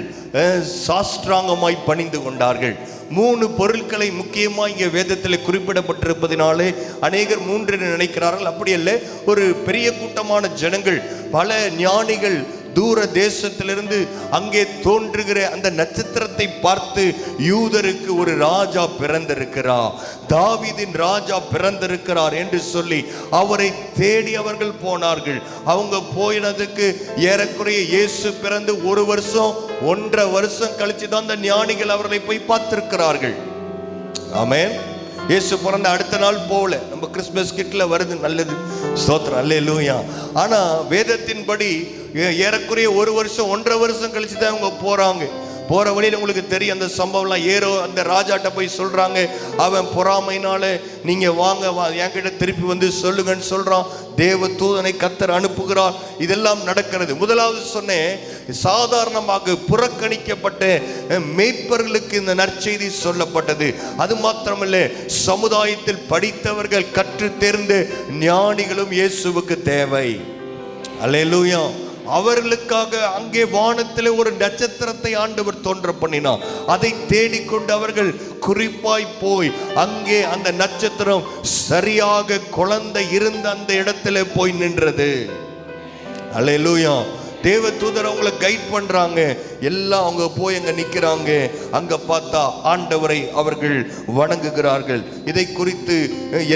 சாஸ்திராங்கமாய் பணிந்து கொண்டார்கள். 3 பொருட்களை முக்கியமாக இங்கே வேதத்தில் குறிப்பிடப்பட்டிருப்பதினாலே அநேகர் 3 நினைக்கிறார்கள். அப்படி அல்ல, ஒரு பெரிய கூட்டமான ஜனங்கள், பல ஞானிகள் தூர தேசத்திலிருந்து அங்கே தோன்றுகிற அந்த நட்சத்திரத்தை பார்த்து யூதருக்கு ஒரு ராஜா பிறந்திருக்கிறார், தாவீதின் ராஜா பிறந்திருக்கிறார் என்று சொல்லி அவரை தேடி அவர்கள் போனார்கள். அவங்க போயினதுக்கு ஏறக்குறைய இயேசு பிறந்து 1 வருஷம் 1.5 வருஷம் கழிச்சு தான் அந்த ஞானிகள் அவர்களை போய் பார்த்திருக்கிறார்கள். ஆமென். இயேசு பிறந்த அடுத்த நாள் போல. நம்ம கிறிஸ்மஸ் கிட்ல வருது, நல்லது, ஸ்தோத்திரம், அல்லேலூயா. ஆனா வேதத்தின்படி ஏறக்குறைய 1 வருஷம் 1.5 வருஷம் கழிச்சு தான் அவங்க போறாங்க. போற வழியில் உங்களுக்கு தெரியும் அந்த சம்பவம்லாம். ஏரோ அந்த ராஜாட்ட போய் சொல்றாங்க, அவன் பொறாமைனால நீங்க வாங்க என்கிட்ட திருப்பி வந்து சொல்லுங்கன்னு சொல்றான். தேவ தூதனை கர்த்தர் அனுப்புகிறார். இதெல்லாம் நடக்கிறது. முதலாவது சொன்னேன், சாதாரணமாக புறக்கணிக்கப்பட்ட மேய்ப்பர்களுக்கு இந்த நற்செய்தி சொல்லப்பட்டது. அது மாத்திரமல்ல, சமுதாயத்தில் படித்தவர்கள் கற்று தேர்ந்த ஞானிகளும் இயேசுவுக்கு தேவை. அல்லேலூயா. அவர்களுக்காக அங்கே வானத்தில் ஒரு நட்சத்திரத்தை ஆண்டவர் தோன்ற பண்ணினார். அதை தேடிக்கொண்டு அவர்கள் குறிப்பாய் போய் அங்கே அந்த நட்சத்திரம் சரியாக குழந்தை இருந்த அந்த இடத்துல போய் நின்றது. அல்லேலூயா. தேவ தூதர் அவங்களை கைட் பண்றாங்க. எல்லாம் அவங்க போய் அங்க நிக்கிறாங்க. அங்க பார்த்தா ஆண்டவரை அவர்கள் வணங்குகிறார்கள். இதை குறித்து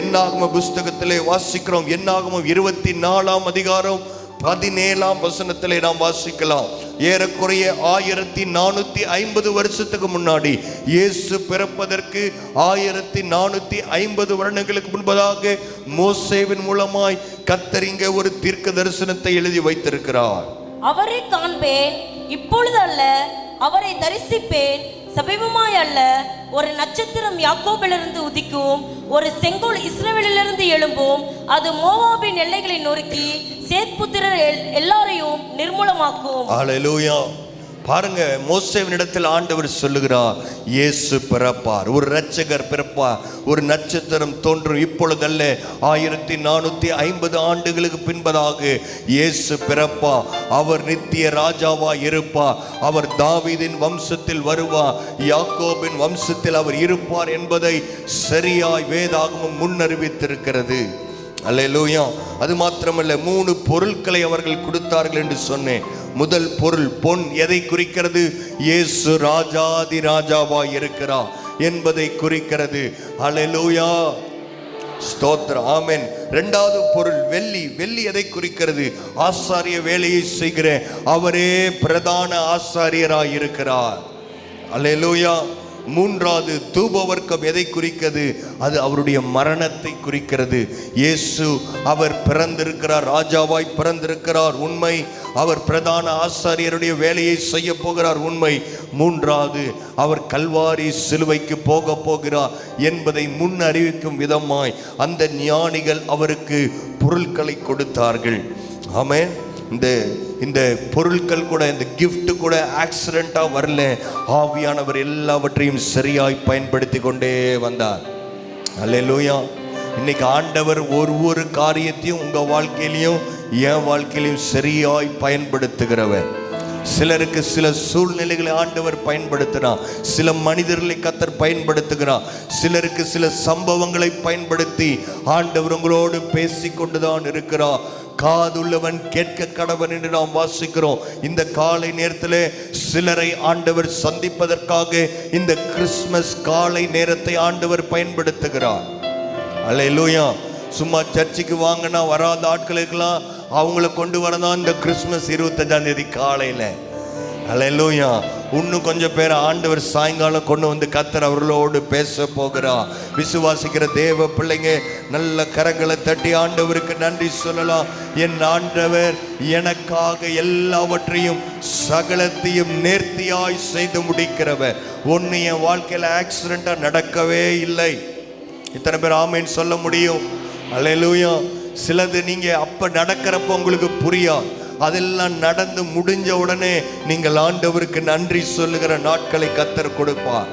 என்னாகம புஸ்தகத்திலே வாசிக்கிறோம். என்னாகமம் 24ஆம் அதிகாரம் 17ஆம் வசனத்திலே நாம் வாசிக்கலாம். ஏறக்குறைய 1450 வருஷத்துக்கு முன்னாடி, இயேசு பிறப்பதற்கு 1450 வருடங்களுக்கு முன்பதாக மோசேவின் மூலமாய் கர்த்தர் இங்கே ஒரு தீர்க்க தரிசனத்தை எழுதி வைத்திருக்கிறார். அவரை காண்பேன், இப்பொழுது அல்ல, அவரை தரிசிப்பேன், சமீபமாய் அல்ல. ஒரு நட்சத்திரம் யாக்கோபிலிருந்து உதிக்கும், ஒரு செங்கோல் இஸ்ரவேலிலிருந்து எழும்பும். அது மோவாபின் எல்லைகளை நொறுக்கி சேத் புத்திரர் எல்லாரையும் நிர்மூலமாக்கும். ஹல்லேலூயா. பாருங்க, மோசேவினிடத்தில் ஆண்டவர் சொல்லுகிறார், இயேசு பிறப்பார், ஒரு இரட்சகர் பிறப்பார், ஒரு நட்சத்திரம் தோன்றும். இப்பொழுதல்ல, 1450 ஆண்டுகளுக்கு பின்பதாக இயேசு பிறப்பார். அவர் நித்திய ராஜாவா இருப்பார். அவர் தாவீதின் வம்சத்தில் வருவார், யாக்கோபின் வம்சத்தில் அவர் இருப்பார் என்பதை சரியாய் வேதாகமம் முன்னறிவித்திருக்கிறது. அல்லேலூயா. அது மாத்திரமல்ல, 3 பொருட்களை அவர்கள் கொடுத்தார்கள் என்று சொன்னேன். முதல் பொருள் பொன். எதை குறிக்கிறது? இயேசு ராஜாதி ராஜாவாய் இருக்கிறார் என்பதை குறிக்கிறது. அல்லேலூயா, ஸ்தோத்திரம், ஆமென். இரண்டாவது பொருள் வெள்ளி. வெள்ளி எதை குறிக்கிறது? ஆசாரிய வேலையை செய்கிற அவரே பிரதான ஆசாரியராய் இருக்கிறார். அல்லேலூயா. மூன்றாவது தூபவர்க்கம் எதை குறிக்கிறது? அது அவருடைய மரணத்தை குறிக்கிறது. இயேசு அவர் பிறந்திருக்கிறார், ராஜாவாய் பிறந்திருக்கிறார், உண்மை. அவர் பிரதான ஆசாரியருடைய வேலையை செய்ய போகிறார், உண்மை. மூன்றாவது, அவர் கல்வாரி சிலுவைக்கு போக போகிறார் என்பதை முன் அறிவிக்கும் விதமாய் அந்த ஞானிகள் அவருக்கு பொருட்களை கொடுத்தார்கள். ஆமென். இந்த பொருட்கள் கூட, இந்த கிஃப்ட் கூட ஆக்சிடென்ட்டா வரல. ஆவியானவர் எல்லாவற்றையும் சரியாய் பயன்படுத்தி கொண்டே வந்தார். அல்லேலூயா. இன்னைக்கு ஆண்டவர் ஒரு காரியத்தையும் உங்க வாழ்க்கையிலையும் என் வாழ்க்கையிலையும் சரியாய் பயன்படுத்துகிறவர். சிலருக்கு சில சூழ்நிலைகளை ஆண்டவர் பயன்படுத்தினார், சில மனிதர்களை கர்த்தர் பயன்படுத்துகிறார், சிலருக்கு சில சம்பவங்களை பயன்படுத்தி ஆண்டவர் உங்களோடு பேசிக்கொண்டுதான் இருக்கிறார். காதுள்ளவன் கேட்க கடவன் என்று நாம் வாசிக்கிறோம். இந்த காலை நேரத்தில் சிலரை ஆண்டவர் சந்திப்பதற்காக இந்த கிறிஸ்துமஸ் காலை நேரத்தை ஆண்டவர் பயன்படுத்துகிறார். அல்லேலூயா. சும்மா சர்ச்சுக்கு வாங்கினா வராத ஆட்களுக்கெல்லாம் அவங்கள கொண்டு வரதான் இந்த கிறிஸ்துமஸ் 25ஆம் தேதி காலையில். அல்லேலூயா. இன்னும் கொஞ்சம் பேர் ஆண்டவர் சாயங்காலம் கொண்டு வந்து கர்த்தர் அவர்களோடு பேச போகிறார். விசுவாசிக்கிற தேவ பிள்ளைங்க நல்ல கரங்களை தட்டி ஆண்டவருக்கு நன்றி சொல்லலாம். என் ஆண்டவர் எனக்காக எல்லாவற்றையும் சகலத்தையும் நேர்த்தியாய் செய்து முடிக்கிறவர். ஒன்று என் வாழ்க்கையில் ஆக்சிடென்ட்டா நடக்கவே இல்லை. இத்தனை பேர் ஆமேன்னு சொல்ல முடியும்? அல்லேலூயா. சிலது நீங்க அப்ப நடக்கிறப்ப உங்களுக்கு புரியாது. அதெல்லாம் நடந்து முடிஞ்ச உடனே நீங்கள் ஆண்டவருக்கு நன்றி சொல்லுகிற நாட்களை கர்த்தர் கொடுப்பார்.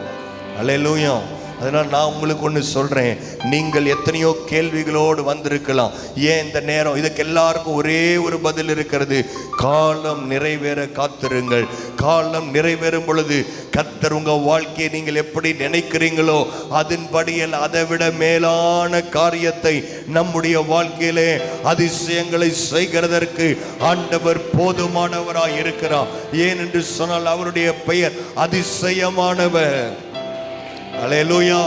அல்லேலூயா. அதனால் நான் உங்களுக்கு ஒன்று சொல்கிறேன், நீங்கள் எத்தனையோ கேள்விகளோடு வந்திருக்கலாம். ஏன் இந்த நேரம்? இதுக்கு எல்லாருக்கும் ஒரே ஒரு பதில் இருக்கிறது. காலம் நிறைவேற காத்திருங்கள். காலம் நிறைவேறும் பொழுது கர்த்தர் உங்கள் வாழ்க்கையை நீங்கள் எப்படி நினைக்கிறீங்களோ அதன்படியில் அதை விட மேலான காரியத்தை நம்முடைய வாழ்க்கையிலே அதிசயங்களை செய்கிறதற்கு ஆண்டவர் போதுமானவராய் இருக்கிறார். ஏன் என்று சொன்னால் அவருடைய பெயர் அதிசயமானவர். அல்லேலூயா.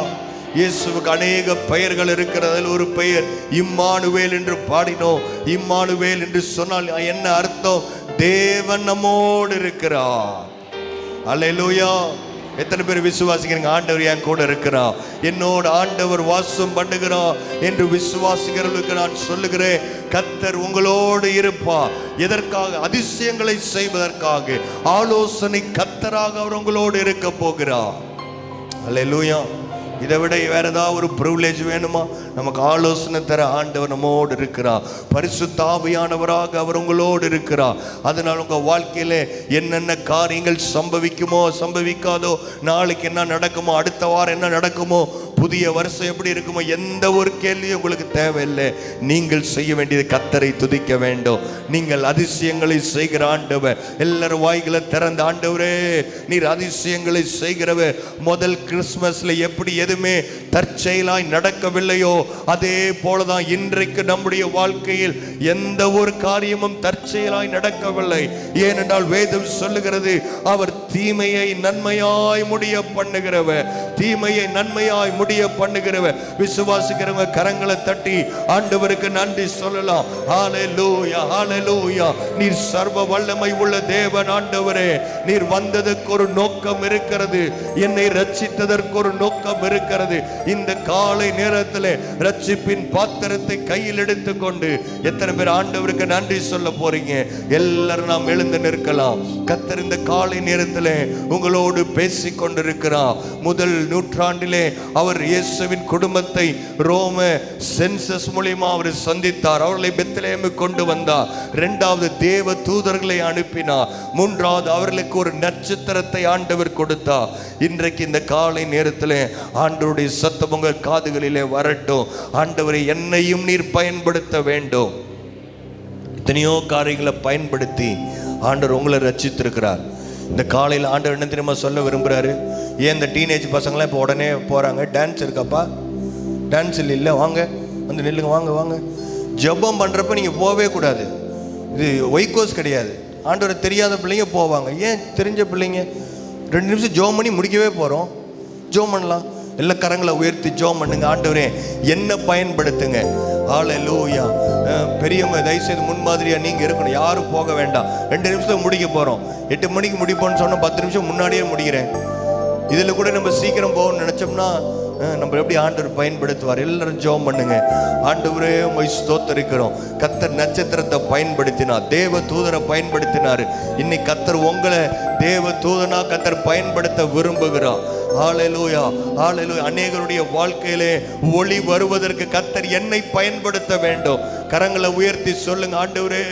இயேசுவுக்கு அநேக பெயர்கள் இருக்கிறது. ஒரு பெயர் இம்மானுவேல் என்று பாடினோம். இம்மானுவேல் என்று சொன்னால் என்ன அர்த்தம்? தேவன் நம்மோடு இருக்கிறார். அல்லேலூயா. எத்தனை பேர் விசுவாசிக்கிறீங்க? ஆண்டவர் என் கூட இருக்கிறார், என்னோட ஆண்டவர் வாசம் பண்ணுகிறார் என்று விசுவாசிக்கிறவர்களுக்கு நான் சொல்லுகிறேன், கர்த்தர் உங்களோடு இருப்பார். எதற்காக? அதிசயங்களை செய்வதற்காக. ஆலோசனை கர்த்தராக அவர் உங்களோடு இருக்க போகிறார். அல்லேலூயா. இதை விட வேற ஏதாவது ஒரு ப்ரிவிலேஜ் வேணுமா? நமக்கு ஆலோசனை தர ஆண்டவர் நம்மோடு இருக்கிறார். பரிசுத்த ஆவியானவராக அவர் உங்களோடு இருக்கிறார். அதனால் உங்கள் வாழ்க்கையில் என்னென்ன காரியங்கள் சம்பவிக்குமோ சம்பவிக்காதோ, நாளைக்கு என்ன நடக்குமோ, அடுத்த வாரம் என்ன நடக்குமோ, புதிய வருஷம் எப்படி இருக்குமோ, எந்த ஒரு கேள்வியும் உங்களுக்கு தேவையில்லை. நீங்கள் செய்ய வேண்டியது கர்த்தரை துதிக்க வேண்டும். நீங்கள் அதிசயங்களை செய்கிற ஆண்டவர். எல்லாரும் வாய்களை திறந்த, ஆண்டவரே நீர் அதிசயங்களை செய்கிறவர். முதல் கிறிஸ்மஸ்ல எப்படி எதுவுமே தற்செயலாய் நடக்கவில்லையோ, அதே போலதான் இன்றைக்கு நம்முடைய வாழ்க்கையில் எந்த ஒரு காரியமும் தற்செயலாய் நடக்கவில்லை. ஏனென்றால் வேதம் சொல்லுகிறது, அவர் தீமையை நன்மையாய் முடிய பண்ணுகிறவர். தீமையை நன்மையாய் முடிய பண்ணுகிறவர். விசுவாசிக்கிறவங்க கரங்களை தட்டி ஆண்டவருக்கு நன்றி சொல்லலாம். ஹல்லேலூயா, ஹல்லேலூயா. நீர் சர்வ வல்லமை உள்ள தேவன் ஆண்டவரே. நீர் வந்ததற்கு ஒரு நோக்கம் இருக்கிறது, என்னை ரட்சித்ததற்கு ஒரு நோக்கம் இருக்கிறது. இந்த காலை நேரத்தில் ரட்சிப்பின் பாத்திரத்தை கையில் எடுத்துக்கொண்டு எத்தனை பேர் ஆண்டவருக்கு நன்றி சொல்ல போறீங்க? எல்லாரும் நாம் எழுந்து நிற்கலாம். கர்த்தர் இந்த காலை நேரத்தில் உங்களோடு பேசிக் கொண்டிருக்கிறார். முதல் நூற்றாண்டிலே அவர் இயேசுவின் குடும்பத்தை ரோம சென்சஸ் மூலமா அவர் சந்தித்தார். அவர்களை பெத்லகேமுக்கு கொண்டு வந்தார். இரண்டாவது தேவ தூதர்களை அனுப்பினார். மூன்றாவது அவர்களுக்கு ஒரு நட்சத்திரத்தை ஆண்டவர் கொடுத்தார். இன்றைக்கு இந்த காலை நேரத்தில் ஆண்டவருடைய சத்தம் உங்கள் காதுகளிலே வரட்டும். ஆண்டவரை என்னையும் நீர் பயன்படுத்த வேண்டும். எத்தனையோ காரியங்களை பயன்படுத்தி ஆண்டவர் உங்களை ரட்சித்திருக்கிறார். இந்த காலையில் ஆண்டவர் என்ன தெரியுமா சொல்ல விரும்புகிறாரு? ஏன் இந்த டீனேஜ் பசங்களாம் இப்போ உடனே போகிறாங்க, டான்ஸ் இருக்காப்பா, டான்ஸ் இல்லை, வாங்க வந்து நில்லுங்க, வாங்க வாங்க. ஜெபம் பண்ணுறப்ப நீங்கள் போகவே கூடாது. இது ஒய்கோஸ் கிடையாது. ஆண்டவரை தெரியாத பிள்ளைங்க போவாங்க. ஏன் தெரிஞ்ச பிள்ளைங்க 2 நிமிஷம் ஜெபம் பண்ணி முடிக்கவே போகிறோம். ஜெபம் பண்ணலாம். எல்லா கரங்களை உயர்த்தி ஜெபம் பண்ணுங்க. ஆண்டவரே என்ன பயன்படுத்துங்க. ஹல்லேலூயா. பெரியம்மா தயவுசெய்து முன்மாதிரியா நீங்க இருக்கணும். யாரும் போக வேண்டாம். 2 நிமிஷம் முடிக்க போறோம். 8 மணிக்கு முடிப்போம்னு சொன்னா 10 நிமிஷம் முன்னாடியே முடிக்கிறேன். இதுல கூட நம்ம சீக்கிரம் போகணும்னு நினைச்சோம்னா நம்ம எப்படி ஆண்டவர் பயன்படுத்துவார்? எல்லாரும் ஜெபம் பண்ணுங்க. ஆண்டவரே உம்மை ஸ்தோத்திரிக்கிறோம். கர்த்தர் நட்சத்திரத்தை பயன்படுத்தினார், தேவ தூதரை பயன்படுத்தினார். இன்னைக்கு கர்த்தர் உங்களை தேவ தூதனா கர்த்தர் பயன்படுத்த விரும்புகிறார். ஹல்லேலூயா, ஹல்லேலூயா. அநேகருடைய வாழ்க்கையிலே ஒளி வருவதற்கு கர்த்தர் என்னை பயன்படுத்த வேண்டும். கரங்களை உயர்த்தி சொல்லுங்க, ஆண்டவரே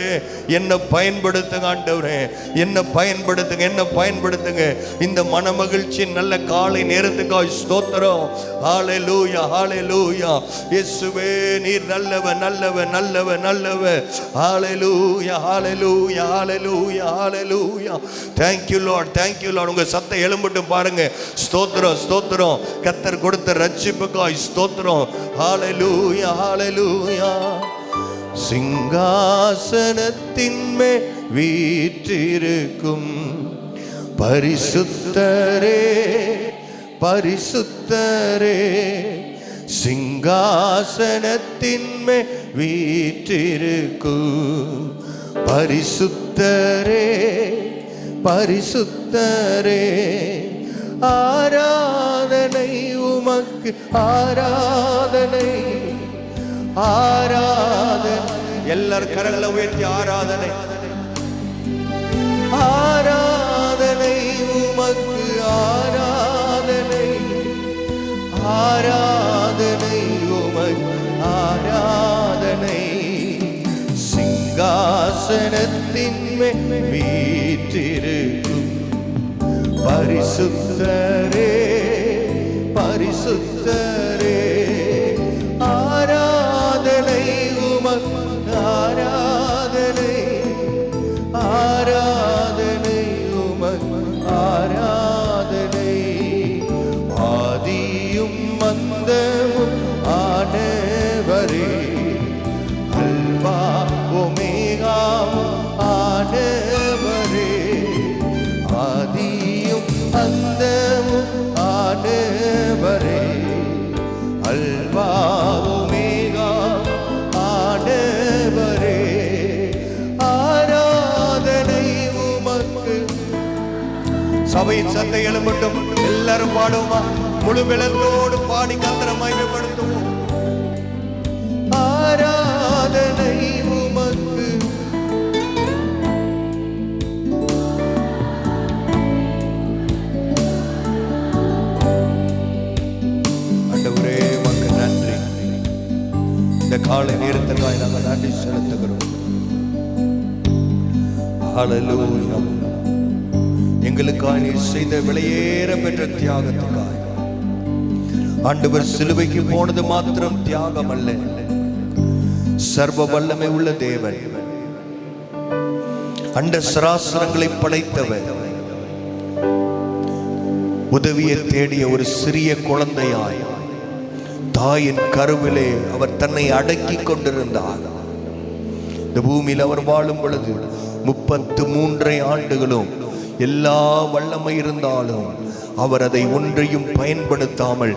என்ன பயன்படுத்துங்க, ஆண்டவரே என்ன பயன்படுத்துங்க, என்ன பயன்படுத்துங்க. இந்த மனமகிழ்ச்சி நல்ல காலை நேரத்துக்காக ஸ்தோத்திரம். ஹல்லேலூயா, ஹல்லேலூயா. இயேசுவே நீர் நல்லவர், நல்லவர், நல்லவர், நல்லவர். ஹல்லேலூயா, ஹல்லேலூயா, ஹல்லேலூயா, ஹல்லேலூயா. Thank you Lord, thank you Lord. உங்க சத்தம் எழும்பட்டும் பாருங்க. ஸ்தோத்திரம், ஸ்தோத்திரம். கர்த்தர் கொடுத்த ரட்சிப்புக்காய் ஸ்தோத்திரம். ஹல்லேலூயா, ஹல்லேலூயா. சிங்காசனத்தின் மேல் வீற்றிருக்கும் பரிசுத்தரே, பரிசுத்தரே. சிங்காசனத்தின் மேல் வீற்றிருக்கும் பரிசுத்தரே, பரிசுத்தரே. ஆராதனை உமக்கு, ஆராதனை, ஆராதனை. எல்லாரும் கரங்களை உயர்த்தி ஆராதனை, ஆராதனை உமக்கு, ஆராதனை, ஆராதனை உமக்கு, ஆராதனை. சிங்காசனத்தின் மேல் வீற்றிருக்கும் பரிசுத்தரே, பரிசுத்தரே. ஆராதனை உமக்கு, ஆராதனை, ஆராதனை உமக்கு, ஆராதனை. ஆதியும் அந்தமும் ஆனவரே, அல்பா ஒமேகா ஆனவரே. ஆதியும் அந்தமும் ஆனவரே, அல்பா ஒமேகா ஆனவரே. சபையின் சந்தை எழும்பட்டும். எல்லாரும் பாடுவோமா? முழு பலத்தோடு பாடி கர்த்தரை மகிமைப்படுத்துவோம். ஆராதனை உமக்கு, ஆண்டவரே உமக்கு நன்றி. இந்த காலை நேரத்துக்காக நாங்கள் நன்றி செலுத்துகிறோம். ஹல்லேலூயா. எங்களுக்காக நீர் செய்த விலையேற பெற்ற தியாகத்துக்காக, ஆண்டவர் சிலுவைக்கு போனது மாத்திரம் தியாகம் அல்ல, சர்வ வல்லமை உள்ள தேவன், அண்ட சராசரங்களை படைத்தவர், உதவியை தேடிய ஒரு சிறிய குழந்தையாய் தாயின் கருவிலே அவர் தன்னை அடக்கி கொண்டிருந்தார். இந்த பூமியில் அவர் வாழும் பொழுது 33 ஆண்டுகளும் எல்லா வல்லமை இருந்தாலும் அவர் அதை ஒன்றையும் பயன்படுத்தாமல்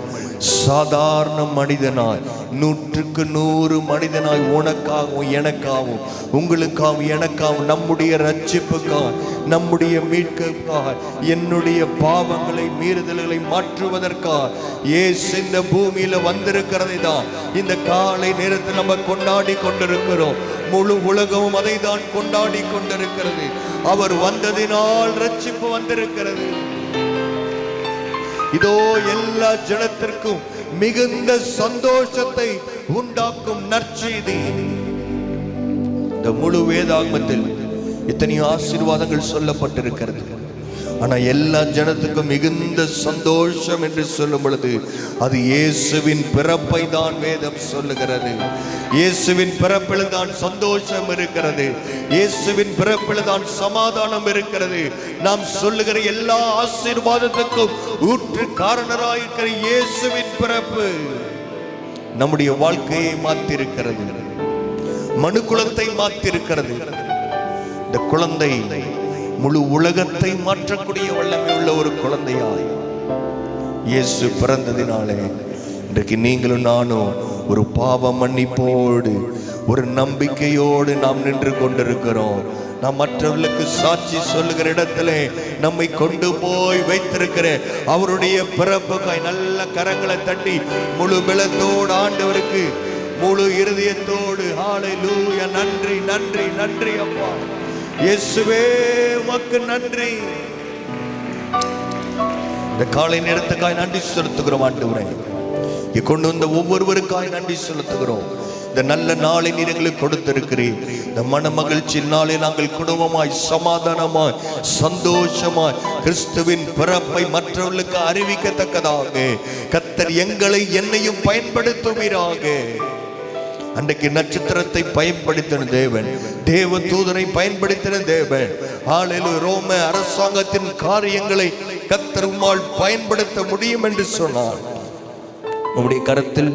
சாதாரண மனிதனாய், 100க்கு 100 மனிதனாய், உனக்காகவும் எனக்காகவும் உங்களுக்காகவும் எனக்காகவும் நம்முடைய ரட்சிப்புக்காக, நம்முடைய மீட்புக்காக, என்னுடைய பாவங்களை மீறுதல்களை மாற்றுவதற்காக இயேசு இந்த பூமியில வந்திருக்கிறதை தான் இந்த காலை நேரத்தில் நம்ம கொண்டாடி கொண்டிருக்கிறோம். முழு உலகமும் அதை தான் கொண்டாடி கொண்டிருக்கிறது. அவர் வந்ததினால் ரட்சிப்பு வந்திருக்கிறது. இதோ எல்லா ஜனத்திற்கும் மிகுந்த சந்தோஷத்தை உண்டாக்கும் நற்செய்தி. இந்த முழு வேதாகமத்தில் இத்தனை ஆசீர்வாதங்கள் சொல்லப்பட்டிருக்கிறது. ஆனா எல்லா ஜனத்துக்கும் மிகுந்த சந்தோஷம் என்று சொல்லும் பொழுது அது இயேசுவின் பிறப்பை தான் வேதம் சொல்லுகிறது. இயேசுவின் பிறப்பில் தான் சந்தோஷம் இருக்கிறது. இயேசுவின் பிறப்பில் தான் சமாதானம் இருக்கிறது. நாம் சொல்லுகிற எல்லா ஆசீர்வாதத்துக்கும் ஊற்று காரணராயிருக்கிற இயேசுவின் பிறப்பு நம்முடைய வாழ்க்கையை மாற்றிருக்கிறது. மனுக்குலத்தை மாற்றிருக்கிறது. இந்த குழந்தை முழு உலகத்தை மாற்றக்கூடிய வல்லமை உள்ள ஒரு குழந்தையாய் இயேசு பிறந்ததினாலே இன்றைக்கு நீங்களும் நானும் ஒரு பாவ மன்னிப்போடு, ஒரு நம்பிக்கையோடு நாம் நின்று கொண்டிருக்கிறோம். நாம் மற்றவர்களுக்கு சாட்சி சொல்லுகிற இடத்துல நம்மை கொண்டு போய் வைத்திருக்கிற அவருடைய பிறப்புக்காய் நல்ல கரங்களை தட்டி முழு பலத்தோடு ஆண்டவருக்கு முழு இருதயத்தோடு ஹல்லேலூயா, நன்றி நன்றி நன்றி அப்பா இயேசுவே உமக்கு நன்றி. இந்த காலை நேரத்துக்காய் நன்றி செலுத்துகிறோம் ஆண்டவரே. கொண்டு வந்த ஒவ்வொருவருக்காய் நன்றி செலுத்துகிறோம். இந்த நல்ல நாளை நீர் எங்களுக்கு கொடுத்திருக்கிறீர். இந்த மன மகிழ்ச்சி நாளை நாங்கள் குடும்பமாய், சமாதானமாய், சந்தோஷமாய் கிறிஸ்துவின் பிறப்பை மற்றவர்களுக்கு அறிவிக்கத்தக்கதாக கர்த்தர் எங்களை என்னையும் பயன்படுத்துவீராக. அன்றைக்கு நட்சத்திரத்தை பயன்படுத்தின தேவன், தேவ தூதனை பயன்படுத்தின தேவன், ஹல்லேலூயா, ரோம அரசாங்கத்தின் காரியங்களை கர்த்தர் உம்மால் பயன்படுத்த முடியும் என்று சொன்னார். உம்முடைய கரத்தில்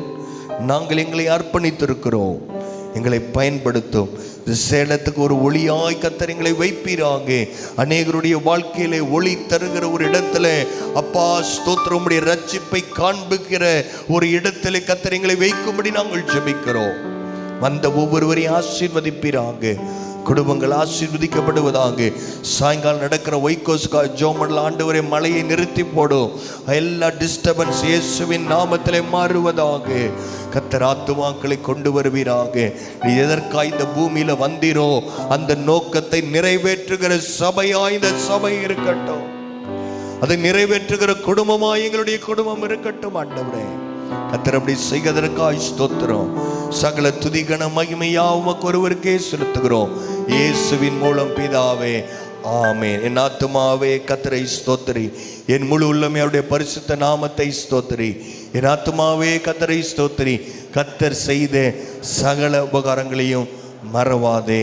நாங்கள் எங்களை அர்ப்பணித்திருக்கிறோம். எங்களை பயன்படுத்தும். சேலத்துக்கு ஒரு ஒளியாய் கர்த்தர் எங்களை வைப்பீராக. அநேகருடைய வாழ்க்கையிலே ஒளி தருகிற ஒரு இடத்துல அப்பா ஸ்தோத்திரம், உம்முடைய ரட்சிப்பை காண்பிக்கிற ஒரு இடத்துல கர்த்தர் எங்களை வைக்கும்படி நாங்கள் ஜெபிக்கிறோம். வந்த ஒவ்வொருவரையும் ஆசீர்வதிப்பீராக. குடும்பங்கள் ஆசீர்வதிக்கப்படுவதாக. சாயங்காலம் நடக்கிற ஒய்கோஸ்கா ஜோமன்ல ஆண்டவரே மழையை நிறுத்தி போடும். எல்லா டிஸ்டர்பன்ஸ் இயேசுவின் நாமத்திலே மாறுவதாக. கர்த்தர் ஆத்துமாக்களை கொண்டு வருவீராக. நீ எதற்காக இந்த பூமியில வந்தீரோ அந்த நோக்கத்தை நிறைவேற்றுகிற சபையாய் இந்த சபை இருக்கட்டும். அதை நிறைவேற்றுகிற குடும்பமாய் எங்களுடைய குடும்பம் இருக்கட்டும் ஆண்டவரே. கர்த்தர் அப்படி செய்வதற்காய் ஸ்தோத்திரம். சகல துதி கன மகிமையா உமக்கு ஒருவருக்கே செலுத்துகிறோம் இயேசுவின் மூலம் பிதாவே, ஆமென். என் ஆத்துமாவே கர்த்தரை ஸ்தோத்திரி, என் முழு உள்ளமே அவருடைய பரிசுத்த நாமத்தை ஸ்தோத்திரி. என் ஆத்துமாவே கர்த்தரை ஸ்தோத்திரி, கர்த்தர் செய்த சகல உபகாரங்களையும் மறவாதே,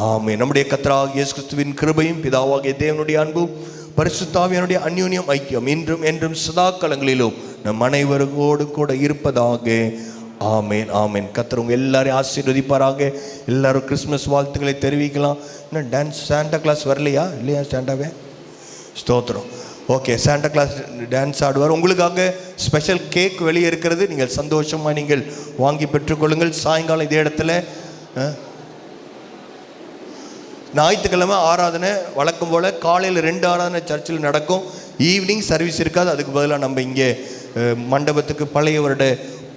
ஆமென். நம்முடைய கர்த்தராகிய இயேசு கிறிஸ்துவின் கிருபையும் பிதாவாகிய தேவனுடைய அன்பும் பரிசுத்தாவியனுடைய அந்யோன்யம் ஐக்கியம் இன்றும் என்றும் சதா காலங்களிலும் நம் அனைவரோடு கூட இருப்பதாக, ஆமேன் ஆமேன். கர்த்தர் உங்க எல்லாரையும் ஆசீர்வதிப்பாராக. எல்லாரும் கிறிஸ்மஸ் வாழ்த்துக்களை தெரிவிக்கலாம். இன்னும் டான்ஸ் சாண்டா கிளாஸ் வரலையா? இல்லையா சாண்டாவே? ஸ்தோத்திரம். ஓகே, சாண்டா கிளாஸ் டான்ஸ் ஆடுவார். உங்களுக்காக ஸ்பெஷல் கேக் வெளியே இருக்கிறது. நீங்கள் சந்தோஷமாக நீங்கள் வாங்கி பெற்றுக்கொள்ளுங்கள். சாயங்காலம் இதே இடத்துல ஞாயிற்றுக்கிழமை ஆராதனை வழக்கம் போல் காலையில் 2 ஆராதனை சர்ச்சில் நடக்கும். ஈவினிங் சர்வீஸ் இருக்காது. அதுக்கு பதிலாக நம்ம இங்கே மண்டபத்துக்கு பழைய வருட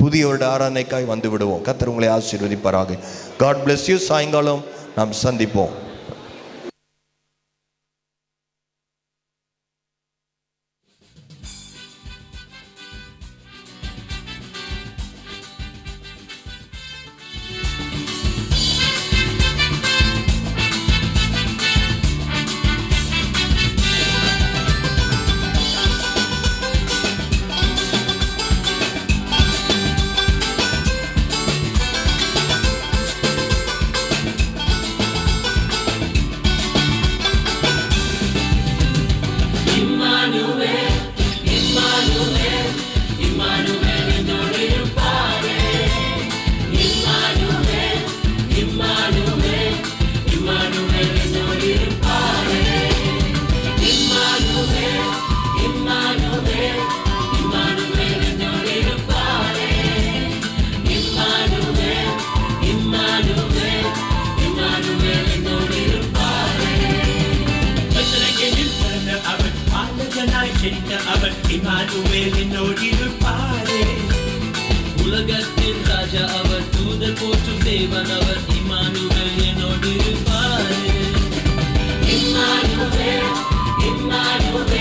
புதிய வருட ஆராதனைக்காய் வந்து விடுவோம். கர்த்தர் உங்களை ஆசீர்வதிப்பாராக. God bless you. சாயங்காலம் நாம் சந்திப்போம். அவர் இம்மானுவேல் என்னோடிருப்பாரே. உலகத்தின் ராஜா அவர், தூதர் போற்றும் தேவன் அவர், இம்மானுவேல் என்னோடிருப்பாரே. Immanuel, Emmanuel.